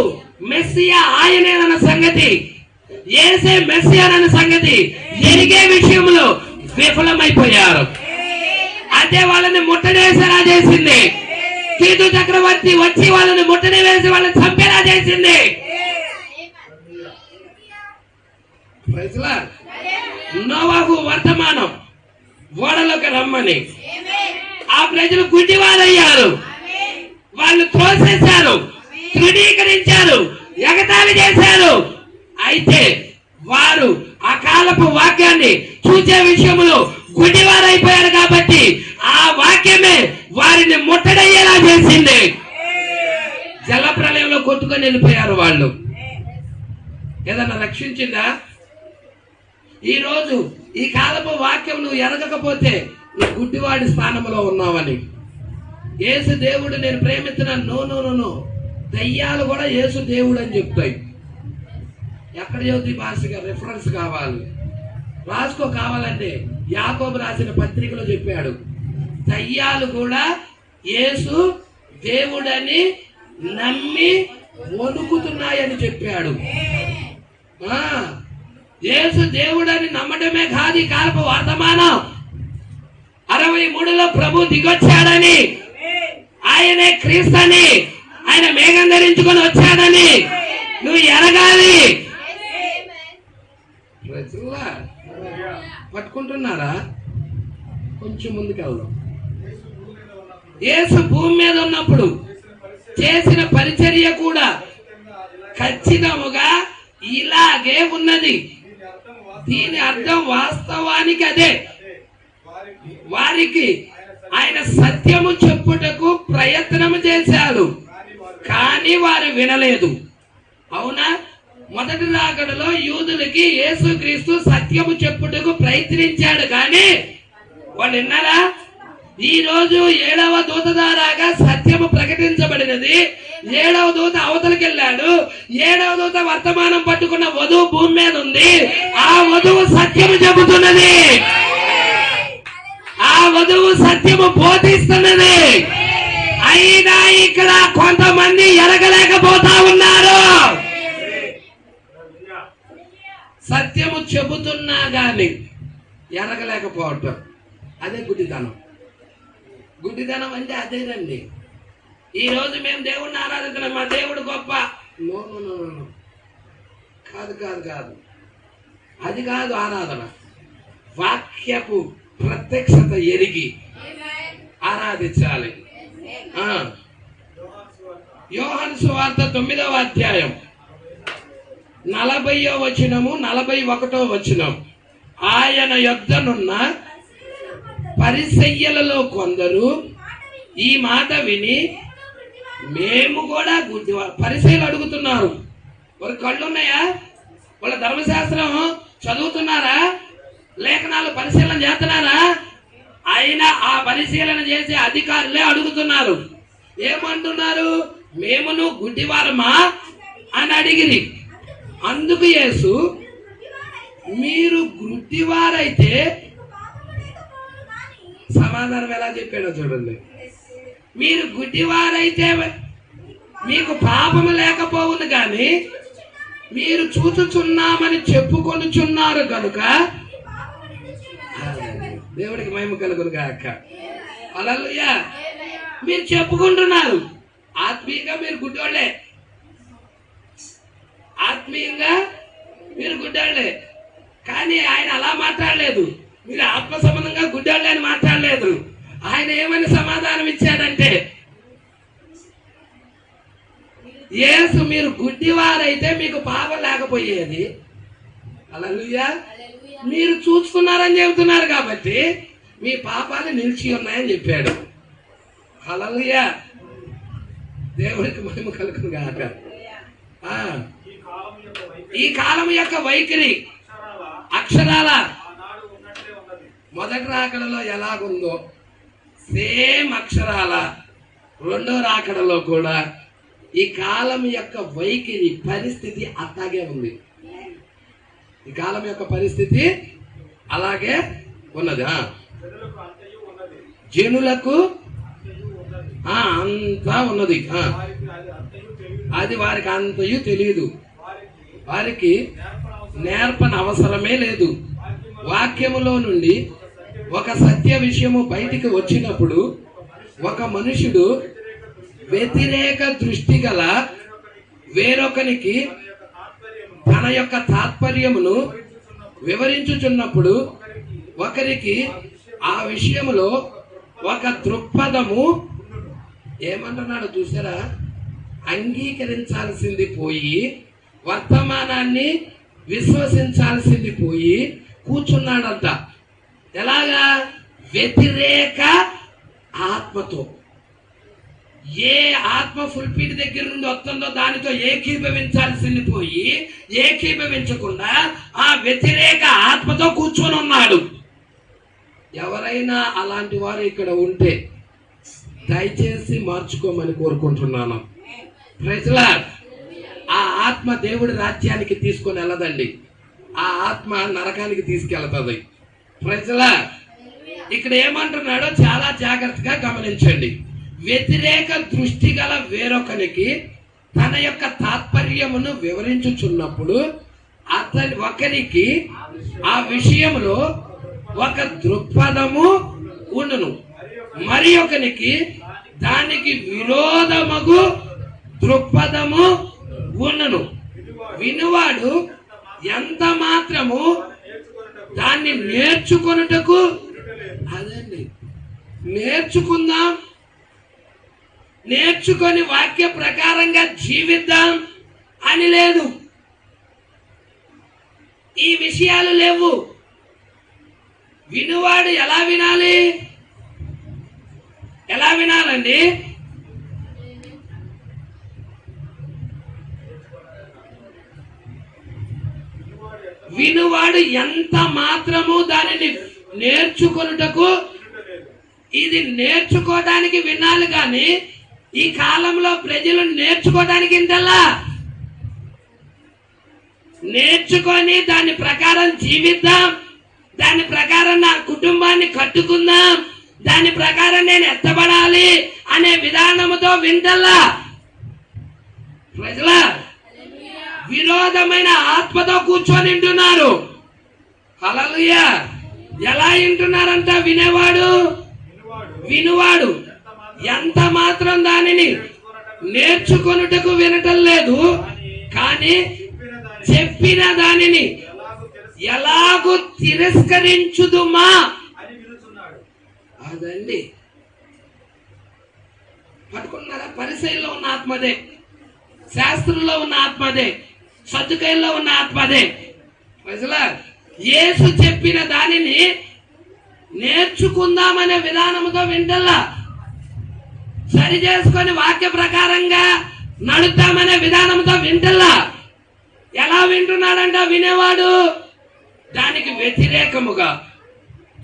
మెస్సియా ఆయనేనన్న సంగతి, యేసే మెస్సియానన్న సంగతి ఎరిగే విషయంలో విఫలమైపోయారు. అదే వాళ్ళని ముట్టడేసేలా చేసింది. తీతు చక్రవర్తి వచ్చి వాళ్ళని ముట్టడి వేసి వాళ్ళని చంపేలా చేసింది. నోవాహు వర్తమానం ఓడలోకి రమ్మని ఆ ప్రజలు గుడ్డివారయ్యారు. వాళ్ళు త్రోసేశారు, తృణీకరించారు, ఎగతాళి చేశారు. అయితే వారు ఆ కాలపు వాక్యాన్ని చూసే విషయంలో గుడ్డివారైపోయారు కాబట్టి ఆ వాక్యమే వారిని ముట్టడయ్యేలా చేసింది. జల ప్రళయంలో కొట్టుకొని వెళ్ళిపోయారు వాళ్ళు. ఏదన్నా రక్షించిందా? ఈరోజు ఈ కాలపు వాక్యం నువ్వు ఎరగకపోతే నువ్వు గుడ్డివాడి స్థానంలో ఉన్నావని. యేసు దేవుడు నేను ప్రేమిస్తున్నాను. నో నో నో నో, దయ్యాలు కూడా యేసు దేవుడు అని చెప్తాయి. ఎక్కడ చదువుతీ భాషగా రిఫరెన్స్ కావాలి, రాసుకో. కావాలంటే యాకోబు రాసిన పత్రికలో చెప్పాడు, దయ్యాలు కూడా యేసు దేవుడని నమ్మి వణుకుతున్నాయని చెప్పాడు. యేసు దేవుడని నమ్మటమే కాదు, ఈ కాలపు వర్తమానం 63లో ప్రభు దిగొచ్చాడని, ఆయనే క్రీస్తని, ఆయన మేఘం ధరించుకొని వచ్చాడని నువ్వు ఎరగాలి. పట్టుకుంటున్నారా? కొంచెం ముందుకు వెళ్దాం. యేసు భూమి మీద ఉన్నప్పుడు చేసిన పరిచర్య కూడా ఖచ్చితంగా ఇలాగే ఉన్నది. దీని అర్థం వాస్తవానికి అదే. వారికి ఆయన సత్యము చెప్పుటకు ప్రయత్నము చేశారు, కానీ వారు వినలేదు. అవునా? మొదటి రాకడలో యూదులకి యేసుక్రీస్తు సత్యము చెప్పుటకు ప్రయత్నించాడు, కానీ వాళ్ళు విన్నారా? ఈ రోజు 7వ దూత ద్వారాగా సత్యము ప్రకటించబడినది. 7వ దూత అవతలికి వెళ్ళాడు. 7వ దూత వర్తమానం పట్టుకున్న వధువు భూమి మీద ఉంది. ఆ వధువు సత్యము చెబుతున్నది, ఆ వధువు సత్యము బోధిస్తున్నది. అయినా ఇక్కడ కొంతమంది ఎరగలేకపోతా ఉన్నారు. సత్యము చెబుతున్నా గాని ఎరగలేకపోవటం, అదే గుడ్డితనం. గుడ్డితనం అంటే అదేనండి. ఈ రోజు మేము దేవుడిని ఆరాధిస్తున్నాం, మా దేవుడు గొప్ప. నో నో నో నో, కాదు కాదు కాదు, అది కాదు ఆరాధన. వాక్యపు ప్రత్యక్షత ఎరిగి ఆరాధించాలి. యోహాను సువార్త 9వ అధ్యాయం 40వ వచనము 41వ వచనం. ఆయన యొద్దనున్న పరిసయ్యులలో కొందరు ఈ మాట విని మేము కూడా గుడ్డివారు. పరిసయ్యులు అడుగుతున్నారు, వారి కళ్ళు ఉన్నాయా? వాళ్ళ ధర్మశాస్త్రం చదువుతున్నారా? లేఖనాలు పరిశీలన చేస్తున్నారా? అయినా ఆ పరిశీలన చేసే అధికారులే అడుగుతున్నారు. ఏమంటున్నారు? మేమును గుడ్డివారమా అని అడిగిరి. అందుకు యేసు, మీరు గుడ్డివారైతే, సమాధానం ఎలా చెప్పాడో చూడండి. మీరు గుడ్డివారైతే మీకు పాపము లేకపోవును, కానీ మీరు చూచుచున్నామని చెప్పుకొనుచున్నారు కనుక దేవుడికి మహిమ కలుగును గాక. హల్లెలూయా. మీరు చెప్పుకుంటున్నారు, ఆత్మీయంగా మీరు గుడ్డోళ్లే, ఆత్మీయంగా మీరు గుడ్డోళ్లే. కానీ ఆయన అలా మాట్లాడలేదు. మీరు ఆత్మ సంబంధంగా గుడ్డోళ్లే అని మాట్లాడలేదు. ఆయన ఏమని సమాధానం ఇచ్చాడంటే, యేసు మీరు గుడ్డివారైతే మీకు పాపం లేకపోయేది. హల్లెలూయా. మీరు చూస్తున్నారని చెబుతున్నారు కాబట్టి మీ పాపాలు నిలిచి ఉన్నాయని చెప్పాడు. హల్లెలూయా. దేవుడికి మహిమ కలుగును గాక. ఈ కాలం యొక్క వైఖరి అక్షరాల మొదటి రాకడలో ఎలాగుందో సేమ్ అక్షరాల రెండో రాకడలో కూడా ఈ కాలం యొక్క వైఖరి పరిస్థితి అట్లాగే ఉంది. ఈ కాలం యొక్క పరిస్థితి అలాగే ఉన్నది. జనులకు అంతా ఉన్నది. అది వారికి అంతయు తెలియదు, వారికి నేర్పన అవసరమే లేదు. వాక్యములో నుండి ఒక సత్య విషయము బయటికి వచ్చినప్పుడు ఒక మనుషుడు వ్యతిరేక దృష్టి గల వేరొకనికి తన యొక్క తాత్పర్యమును వివరించుచున్నప్పుడు ఒకరికి ఆ విషయములో ఒక దృక్పథము ఏమంటున్నాడు చూసారా, అంగీకరించాల్సింది పోయి వర్తమానాన్ని విశ్వసించాల్సింది పోయి కూర్చున్నాడంట. ఎలాగా? వ్యతిరేక ఆత్మతో. ఏ ఆత్మ ఫుల్ఫీడ్ దగ్గర నుండి వస్తుందో దానితో ఏకీభవించాల్సింది పోయి ఏకీభవించకుండా ఆ వ్యతిరేక ఆత్మతో కూర్చొని ఉన్నాడు. ఎవరైనా అలాంటి వారు ఇక్కడ ఉంటే దయచేసి మార్చుకోమని కోరుకుంటున్నాను. Praise Lord. ఆ ఆత్మ దేవుడి రాజ్యానికి తీసుకొని వెళ్ళదండి, ఆ ఆత్మ నరకానికి తీసుకెళ్తుంది. Praise Lord. ఇక్కడ ఏమంటున్నాడో చాలా జాగ్రత్తగా గమనించండి. వ్యతిరేక దృష్టి గల వేరొకరికి తన యొక్క తాత్పర్యమును వివరించుచున్నప్పుడు ఒకరికి ఆ విషయంలో ఒక దృక్పథము ఉండును, మరి ఒకరికి దానికి విరోధమగు దృక్పథము ఉండును. వినువాడు ఎంత మాత్రము దాన్ని నేర్చుకొనుటకు, అదండి నేర్చుకుందాం, నేర్చుకొని వాక్య ప్రకారంగా జీవిద్దాం అని లేదు. ఈ విషయాలు లేవు. వినువాడు ఎలా వినాలి? ఎలా వినాలండి? వినువాడు ఎంత మాత్రము దానిని నేర్చుకొనుటకు, ఇది నేర్చుకోవడానికి వినాలి కానీ ఈ కాలంలో ప్రజలు నేర్చుకోవడానికి ఇంతలా నేర్చుకొని దాని ప్రకారం జీవిద్దాం, దాని ప్రకారం నా కుటుంబాన్ని కట్టుకుందాం, దాని ప్రకారం నేను ఎత్తబడాలి అనే విధానముతో వింటల్లా. ప్రజల విరోధమైన ఆత్మతో కూర్చొని వింటున్నారు. హల్లెలూయా. ఎలా వింటున్నారంట? వినువాడు ఎంత మాత్రం దానిని నేర్చుకొనుటకు వినటం లేదు, కానీ చెప్పిన దానిని ఎలాగూ తిరస్కరించుదుమా అదండి. పట్టుకున్నారా? పరిసయ్యుల్లో ఉన్న ఆత్మదే, శాస్త్రంలో ఉన్న ఆత్మదే, సద్దుకాయల్లో ఉన్న ఆత్మదే. యేసు చెప్పిన దానిని నేర్చుకుందామనే విధానంతో వింటల్లా, సరి చేసుకొని వాక్య ప్రకారంగా నడుద్దామనే విధానంతో వింటల్లా. ఎలా వింటున్నాడంట వినేవాడు? దానికి వ్యతిరేకముగా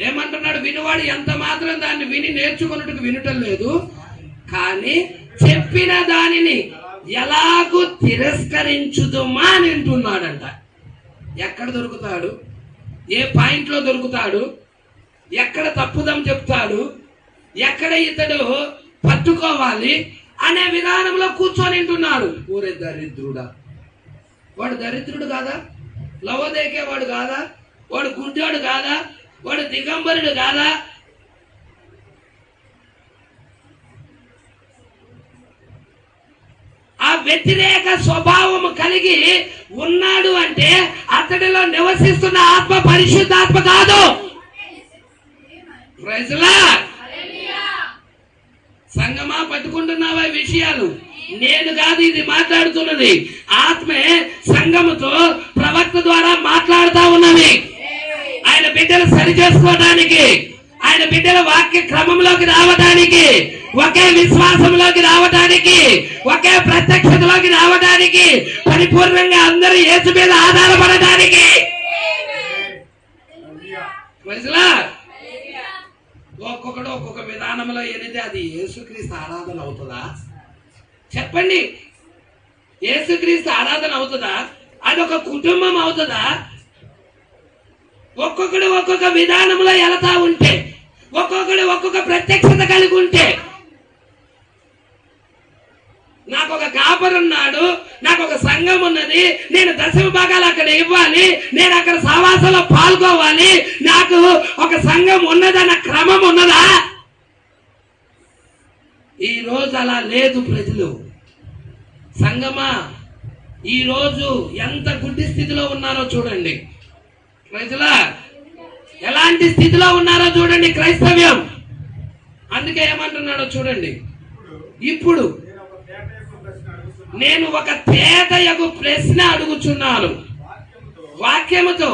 ఏమంటున్నాడు? వినువాడు ఎంత మాత్రం దాన్ని విని నేర్చుకున్నట్టుకు వినటం లేదు, కానీ చెప్పిన దానిని ఎలాగూ తిరస్కరించుదుమా అని వింటున్నాడంట. ఎక్కడ దొరుకుతాడు? ఏ పాయింట్ లో దొరుకుతాడు? ఎక్కడ తప్పుదం చెప్తాడు? ఎక్కడ ఇతడు పట్టుకోవాలి అనే విధానంలో కూర్చొని వింటున్నాడు. ఊరే దరిద్రుడా! వాడు దరిద్రుడు కాదా? లవదేకేవాడు కాదా? వాడు గుడ్డోడు కాదా? వాడు దిగంబరుడు కాదా? ఆ వ్యతిరేక స్వభావం కలిగి ఉన్నాడు అంటే అతడిలో నివసిస్తున్న ఆత్మ పరిశుద్ధాత్మ కాదు. Praise Lord. సంగమా, పట్టుకుంటున్నావా విషయాలు? నేను కాదు ఇది మాట్లాడుతున్నది, ఆత్మే సంఘముతో ప్రవక్త ద్వారా మాట్లాడుతూ ఉన్నది. ఆయన బిడ్డలు సరి చేసుకోవడానికి, ఆయన బిడ్డల వాక్య క్రమంలోకి రావడానికి, ఒకే విశ్వాసంలోకి రావడానికి, ఒకే ప్రత్యక్షతలోకి రావడానికి, పరిపూర్ణంగా అందరూ యేసు మీద ఆధారపడడానికి. ఒక్కొక్కడు ఒక్కొక్క విధానంలో వెళితే అది యేసుక్రీస్తు ఆరాధన అవుతుందా? చెప్పండి, యేసుక్రీస్తు ఆరాధన అవుతుందా? అది ఒక కుటుంబం అవుతుందా? ఒక్కొక్కడు ఒక్కొక్క విధానంలో వెళతా ఉంటే, ఒక్కొక్కడు ఒక్కొక్క ప్రత్యక్షత కలిగి ఉంటే, నాకు ఒక కాపరున్నాడు, నాకు ఒక సంఘం ఉన్నది, నేను దశమ భాగాలు అక్కడ ఇవ్వాలి, నేను అక్కడ సహవాసంలో పాల్గొవాలి, నాకు ఒక సంఘం ఉన్నదన్న క్రమం ఉన్నదా? ఈ రోజు అలా లేదు ప్రజలు. సంఘమా, ఈ రోజు ఎంత గుడ్డి స్థితిలో ఉన్నారో చూడండి. ప్రజలా ఎలాంటి స్థితిలో ఉన్నారో చూడండి క్రైస్తవ్యం. అందుకే ఏమంటున్నాడో చూడండి. ఇప్పుడు నేను ఒక తేటయగు ప్రశ్న అడుగుచున్నాను వాక్యముతో.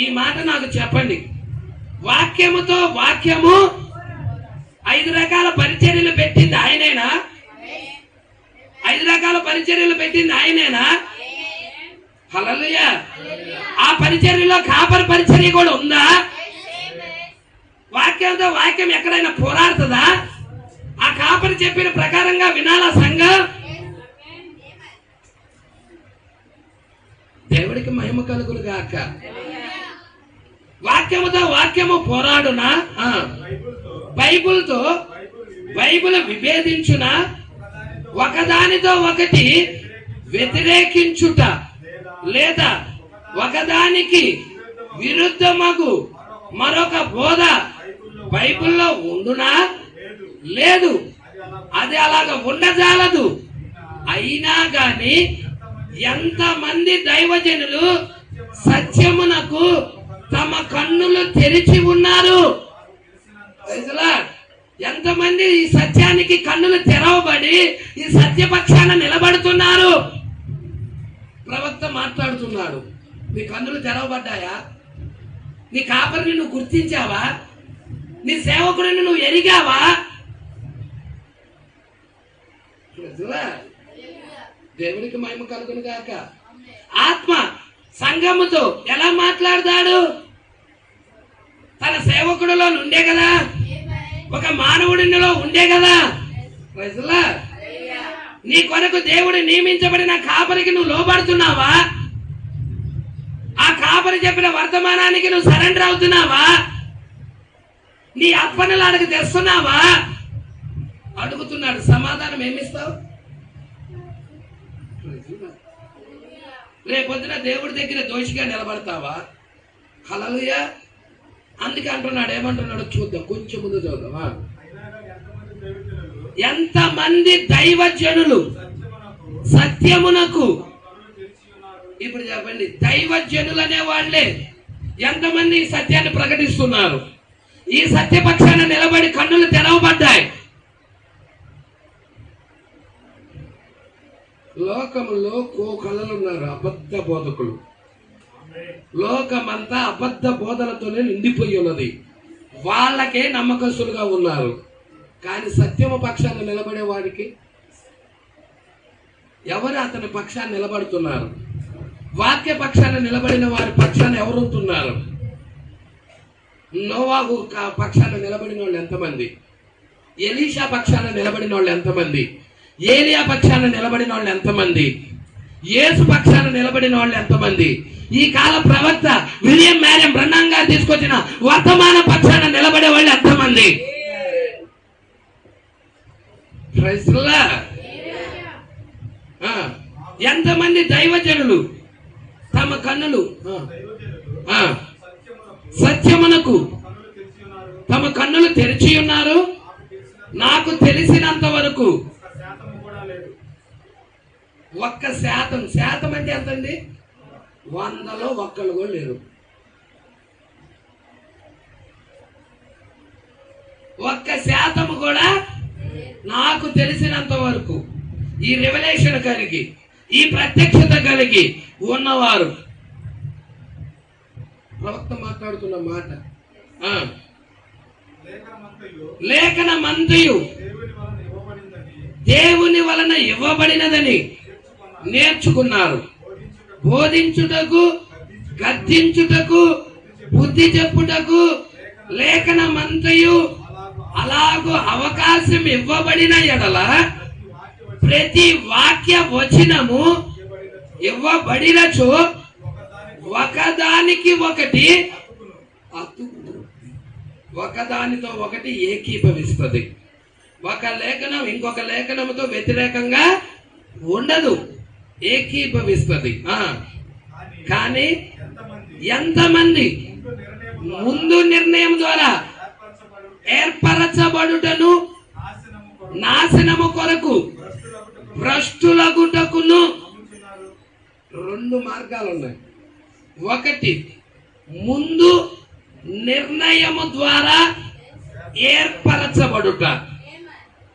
ఈ మాట నాకు చెప్పండి. వాక్యముతో, వాక్యము 5 రకాల పరిచర్యలు పెట్టింది ఆయనేనా? 5 రకాల పరిచర్యలు పెట్టింది ఆయనేనా? హల్లెలూయా. ఆ పరిచర్యలో కాపరి పరిచర్య కూడా ఉందా? వాక్యంతో వాక్యం ఎక్కడైనా పోరాడుతుందా? ఆ కాపరి చెప్పిన ప్రకారంగా వినాలా సంఘం? దేవుడికి మహిమ కలుగును గాక. వాక్యముతో వాక్యము పోరాడునా? బైబిల్తో బైబిల్ విభేదించునా? ఒకదానితో ఒకటి వ్యతిరేకించుట లేదా ఒకదానికి విరుద్ధమగు మరొక బోధ బైబిల్లో ఉండునా? లేదు, అది అలాగ ఉండజాలదు. అయినా గాని ఎంతమంది దైవజనులు సత్యమునకు తమ కన్నులు తెరిచి ఉన్నారు. ఎంతమంది ఈ సత్యానికి కన్నులు తెరవబడి ఈ సత్యపక్షాన నిలబడుతున్నారు. ప్రవక్త మాట్లాడుతున్నాడు. నీ కన్నులు తెరవబడ్డాయా? నీ కాపరిని నువ్వు గుర్తించావా? నీ సేవకుడిని నువ్వు ఎరిగావా? దేవునికి మహిమ కలుగును గాక. ఆత్మ సంఘముతో ఎలా మాట్లాడతాడు? తన సేవకుడిలో ఉండే కదా, ఒక మానవుడిలో ఉండే కదా. ప్రజలా, నీ కొరకు దేవుడు నియమించబడిన కాపరికి నువ్వు లోబడుతున్నావా? ఆ కాపరి చెప్పిన వర్తమానానికి నువ్వు సరెండర్ అవుతున్నావా? నీ అప్పనలాడికి తెస్తున్నావా? అడుగుతున్నాడు. సమాధానం ఏమిస్తావు? రేపొద్దున దేవుడి దగ్గర దోషిగా నిలబడతావా? హల్లెలూయా. అందుకే అంటున్నాడు. ఏమంటున్నాడు చూద్దాం, కొంచెం ముందు చూద్దామా. ఎంతమంది దైవజనులు సత్యమునకు, ఇప్పుడు చెప్పండి, దైవజనులు అనే వాళ్ళే ఎంతమంది ఈ సత్యాన్ని ప్రకటిస్తున్నారు? ఈ సత్యపక్షాన నిలబడి కన్నులు తెరవబడ్డాయి. లోకములో కోకలలు ఉన్నారు, అబద్ధ బోధకులు. లోకమంతా అబద్ధ బోధనతోనే నిండిపోయి ఉన్నది. వాళ్ళకే నమ్మకస్తులుగా ఉన్నారు. కానీ సత్యము పక్షాన్ని నిలబడే వారికి ఎవరు అతని పక్షాన్ని నిలబడుతున్నారు? వాక్య పక్షాన్ని నిలబడిన వారి పక్షాన్ని ఎవరు ఉంటున్నారు? నోవాహు పక్షాన్ని నిలబడిన వాళ్ళు ఎంతమంది? ఎలీషా పక్షాన్ని నిలబడిన వాళ్ళు ఎంతమంది? ఏలియా పక్షాన్ని నిలబడిన వాళ్ళు ఎంతమంది? యేసు పక్షాన్ని నిలబడిన వాళ్ళు ఎంతమంది? ఈ కాల ప్రవక్త విలియం మ్యారియం బ్రన్నాం గారు తీసుకొచ్చిన వర్తమాన పక్షాన నిలబడే వాళ్ళు ఎంతమంది? ఎంతమంది దైవజనులు తమ కన్నులు సత్యమునకు తమ కన్నులు తెరిచి ఉన్నారు? నాకు తెలిసినంత వరకు 1% శాతం అంటే ఎంతండి? 100లో 1 కూడా లేరు. 1% కూడా నాకు తెలిసినంత వరకు ఈ రెవల్యూషన్ కలిగి, ఈ ప్రత్యక్షత కలిగి ఉన్నవారు. ప్రవక్త మాట్లాడుతున్న మాట, లేఖనమంతయు దేవుని వలన ఇవ్వబడినదని నేర్చుకున్నారు. బోధించుటకు, గద్దించుటకు, బుద్ధి చెప్పుటకు లేఖనమంతయు అలాగూ అవకాశం ఇవ్వబడిన ఎడల ప్రతి వాక్య వచనము ఇవ్వబడినచో ఒకదానికి ఒకటి ఒకదానితో ఒకటి ఏకీభవిస్తుంది. ఒక లేఖనం ఇంకొక లేఖనముతో వ్యతిరేకంగా ఉండదు, ఏకీభవిస్తుంది. కానీ ఎంతమంది ముందు నిర్ణయం ద్వారా ఏర్పరచబడుటను నాశనము కొరకు భ్రష్టులగుటకును రెండు మార్గాలు ఉన్నాయి. ఒకటి ముందు నిర్ణయము ద్వారా ఏర్పరచబడుట.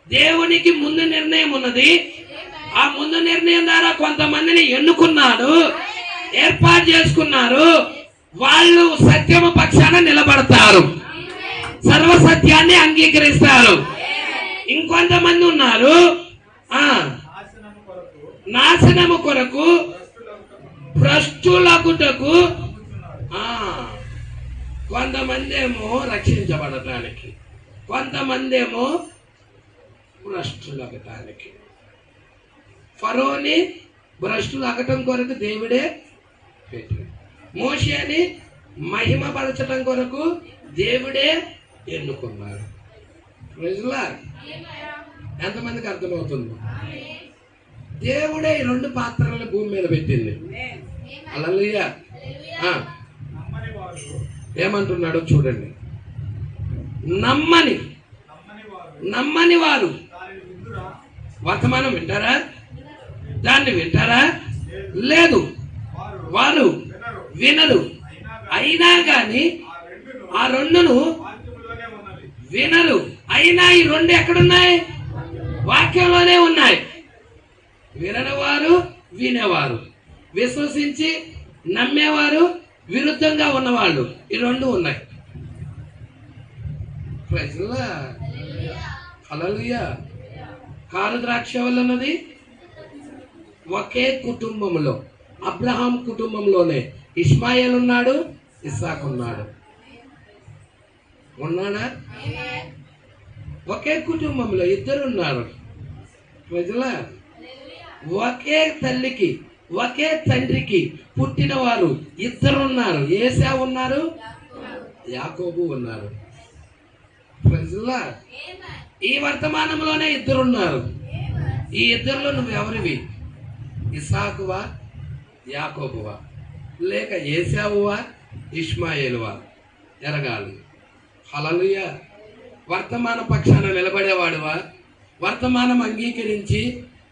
దేవునికి ముందు నిర్ణయం ఉన్నది. ఆ ముందు నిర్ణయం ద్వారా కొంతమందిని ఎన్నుకున్నాడు, ఏర్పాటు చేసుకున్నారు. వాళ్ళు సత్యము పక్షాన నిలబడతారు, సర్వసత్యాన్ని అంగీకరిస్తారు. ఇంకొంతమంది ఉన్నారు నాశనము కొరకు భ్రష్టులగుటకు. కొంతమంది ఏమో రక్షించబడటానికి, కొంతమంది ఏమో భ్రష్టులగటానికి. ఫరోని భ్రష్టులగటం కొరకు దేవుడే పెట్టాడు. మోషేని మహిమపరచటం కొరకు దేవుడే ఎన్నుకున్నాడు. ఎంతమందికి అర్థమవుతుంది? దేవుడే ఈ రెండు పాత్రలను భూమి మీద పెట్టింది. హల్లెలూయా. ఏమంటున్నాడో చూడండి. నమ్మని వారు వర్తమానం వింటారా? దాన్ని వింటారా? లేదు, వారు వినరు. అయినా గాని ఆ రెండును వినరు. అయినా ఈ రెండు ఎక్కడున్నాయి? వాక్యంలోనే ఉన్నాయి. విననివారు, వినేవారు, విశ్వసించి నమ్మేవారు, విరుద్ధంగా ఉన్నవాళ్ళు, ఈ రెండు ఉన్నాయి. హల్లెలూయా. కారు ద్రాక్ష వల్ల ఉన్నది ఒకే కుటుంబంలో, అబ్రహాం కుటుంబంలోనే ఇష్మాయేల్ ఉన్నాడు, ఇస్సాకు ఉన్నాడు. ఉన్నాడా? ఒకే కుటుంబంలో ఇద్దరు ఉన్నారు. ప్రజలా ఒకే తల్లికి ఒకే తండ్రికి పుట్టిన వారు ఇద్దరు ఉన్నారు. ఏశావు ఉన్నారు, యాకోబు ఉన్నారు. ప్రజలా ఈ వర్తమానంలోనే ఇద్దరు ఉన్నారు. ఈ ఇద్దరిలో నువ్వు ఎవరివి? ఇస్సాకువా, యాకోబువా, లేక ఏశావువా, ఇష్మాయేలువా? ఎరగాలి. హల్లెలూయా. వర్తమాన పక్షాన నిలబడేవాడువా? వర్తమానం అంగీకరించి,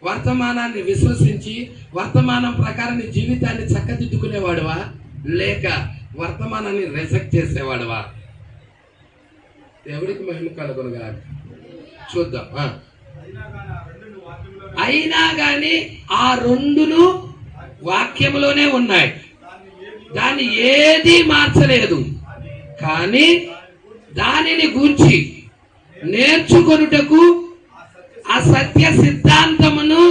వర్తమానాన్ని విశ్వసించి, వర్తమానం ప్రకారం నీ జీవితాన్ని చక్కదిద్దుకునేవాడువా, లేక వర్తమానాన్ని రిజెక్ట్ చేసేవాడువా? దేవుడికి మహిమ కలుగునుగా. చూద్దాం. అయినా గాని ఆ రెండును వాక్యములోనే ఉన్నాయి, దాన్ని ఏది మార్చలేదు. కానీ దానిని గూర్చి నేర్చుకొనుటకు ఆ సత్య సిద్ధాంతమును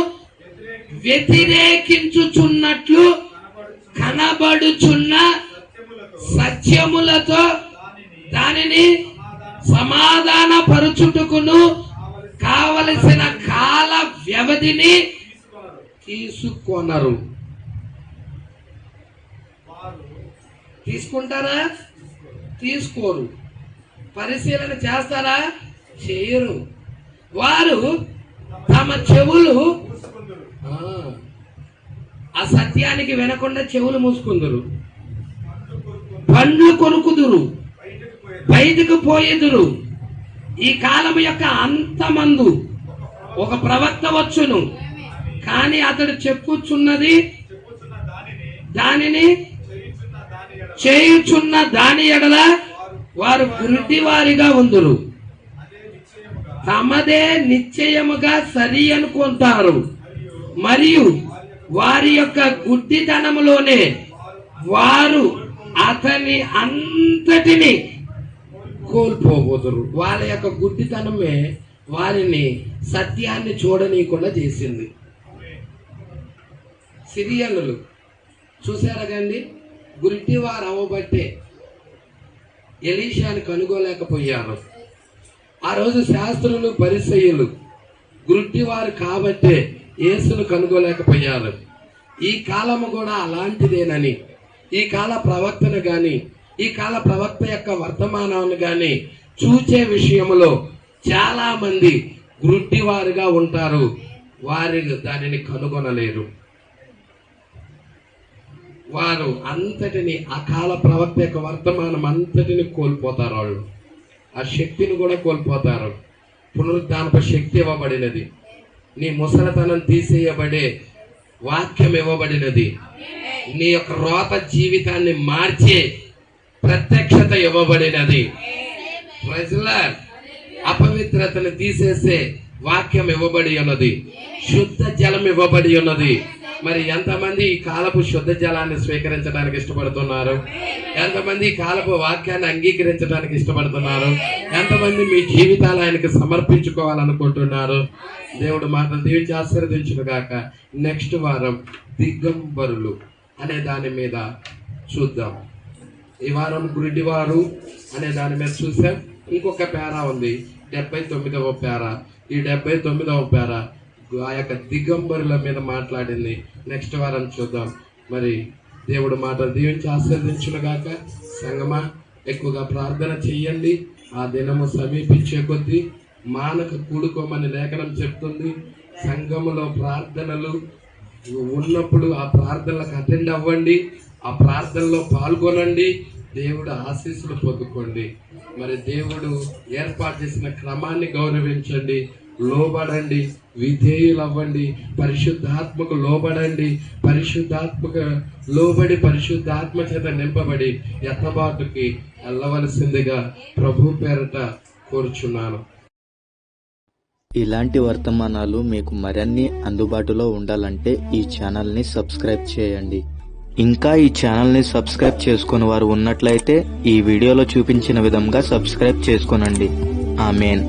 వ్యతిరేకించుచున్నట్లు కనబడుచున్న సత్యములతో దానిని సమాధాన పరుచుటకును కావలసిన కాల వ్యవధిని తీసుకొనరు. తీసుకుంటారా? తీసుకోరు. పరిశీలన చేస్తారా? చేయరు. వారు తమ చెవులు ఆ సత్యానికి వినకుండా చెవులు మూసుకుందరు, పండ్లు కొనుకుదురు, బయటకు పోయేదురు. ఈ కాలం యొక్క అంతమందు ఒక ప్రవక్త వచ్చును, కానీ అతడు చెప్పుచున్నది దానిని చేయుచున్న దాని ఎడల వారు గుడ్డివారిగా ఉందురు, తమదే నిశ్చయముగా సరి అనుకుంటారు, మరియు వారి యొక్క గుడ్డితనములోనే వారు అతని అంతటిని కోల్పోబోతురు. వాళ్ళ యొక్క గుడ్డితనమే వారిని సత్యాన్ని చూడనీయకుండా చేసింది. సిరియన్లు చూసారా కండి? గుడ్డి వారు అవ్వబట్టే ఎలీషాని కనుగోలేకపోయారు. ఆ రోజు శాస్త్రులు పరిసయ్యులు గుడ్డివారు కాబట్టే యేసును కనుగోలేకపోయారు. ఈ కాలము కూడా అలాంటిదేనని, ఈ కాల ప్రవక్తను గాని, ఈ కాల ప్రవక్త యొక్క వర్తమానాన్ని గాని చూచే విషయంలో చాలా మంది గుడ్డివారుగా ఉంటారు. వారు దానిని కనుగొనలేరు. వారు అంతటిని, ఆ కాల ప్రవక్త యొక్క వర్తమానం అంతటిని కోల్పోతారు. వాళ్ళు ఆ శక్తిని కూడా కోల్పోతారు. పునరుద్ధానపు శక్తి ఇవ్వబడినది, నీ ముసలితనం తీసేయబడే వాక్యం ఇవ్వబడినది, నీ యొక్క రోత జీవితాన్ని మార్చే ప్రత్యక్షత ఇవ్వబడినది, ప్రజల అపవిత్రతను తీసేసే వాక్యం ఇవ్వబడి ఉన్నది, శుద్ధ జలం ఇవ్వబడి ఉన్నది. మరి ఎంతమంది ఈ కాలపు శుద్ధ జలాన్ని స్వీకరించడానికి ఇష్టపడుతున్నారు? ఎంతమంది ఈ కాలపు వాక్యాన్ని అంగీకరించడానికి ఇష్టపడుతున్నారు? ఎంతమంది మీ జీవితాలు ఆయనకు సమర్పించుకోవాలనుకుంటున్నారు? దేవుడు మాటలు దీవించి ఆశీర్వదించును గాక. నెక్స్ట్ వారం దిగంబరులు అనే దాని మీద చూద్దాం. ఈ వారం గుడ్డివారు అనే దాని మీద చూసాం. ఇంకొక పేరా ఉంది, 79వ పేరా. ఈ 79వ పేరా ఆ యొక్క దిగంబరుల మీద మాట్లాడింది. నెక్స్ట్ వారం చూద్దాం. మరి దేవుడు మాటలు దీవించి ఆశీర్వదించునుగాక. సంగమా, ఎక్కువగా ప్రార్థన చెయ్యండి. ఆ దినము సమీపించే కొద్దీ మానక కూడుకోమని లేఖనం చెప్తుంది. సంఘములో ప్రార్థనలు ఉన్నప్పుడు ఆ ప్రార్థనలకు అటెండ్ అవ్వండి, ఆ ప్రార్థనలో పాల్గొనండి, దేవుడు ఆశీస్సులు పొందుకోండి. మరి దేవుడు ఏర్పాటు చేసిన క్రమాన్ని గౌరవించండి, లోబడండి, విధేయులవ్వండి, పరిశుద్ధాత్మకు లోబడండి, పరిశుద్ధాత్మకు లోబడి పరిశుద్ధాత్మ చేత నింపబడి ఎత్తబాటుకి వెళ్ళవలసిందిగా ప్రభు పేరట కోరుచున్నాను. ఇలాంటి వర్తమానాలు మీకు మరిన్ని అందుబాటులో ఉండాలంటే ఈ ఛానల్ని సబ్స్క్రైబ్ చేయండి. ఇంకా ఈ ఛానల్ని సబ్స్క్రైబ్ చేసుకుని వారు ఉన్నట్లయితే ఈ వీడియోలో చూపించిన విధంగా సబ్స్క్రైబ్ చేసుకోనండి. ఆమేన్.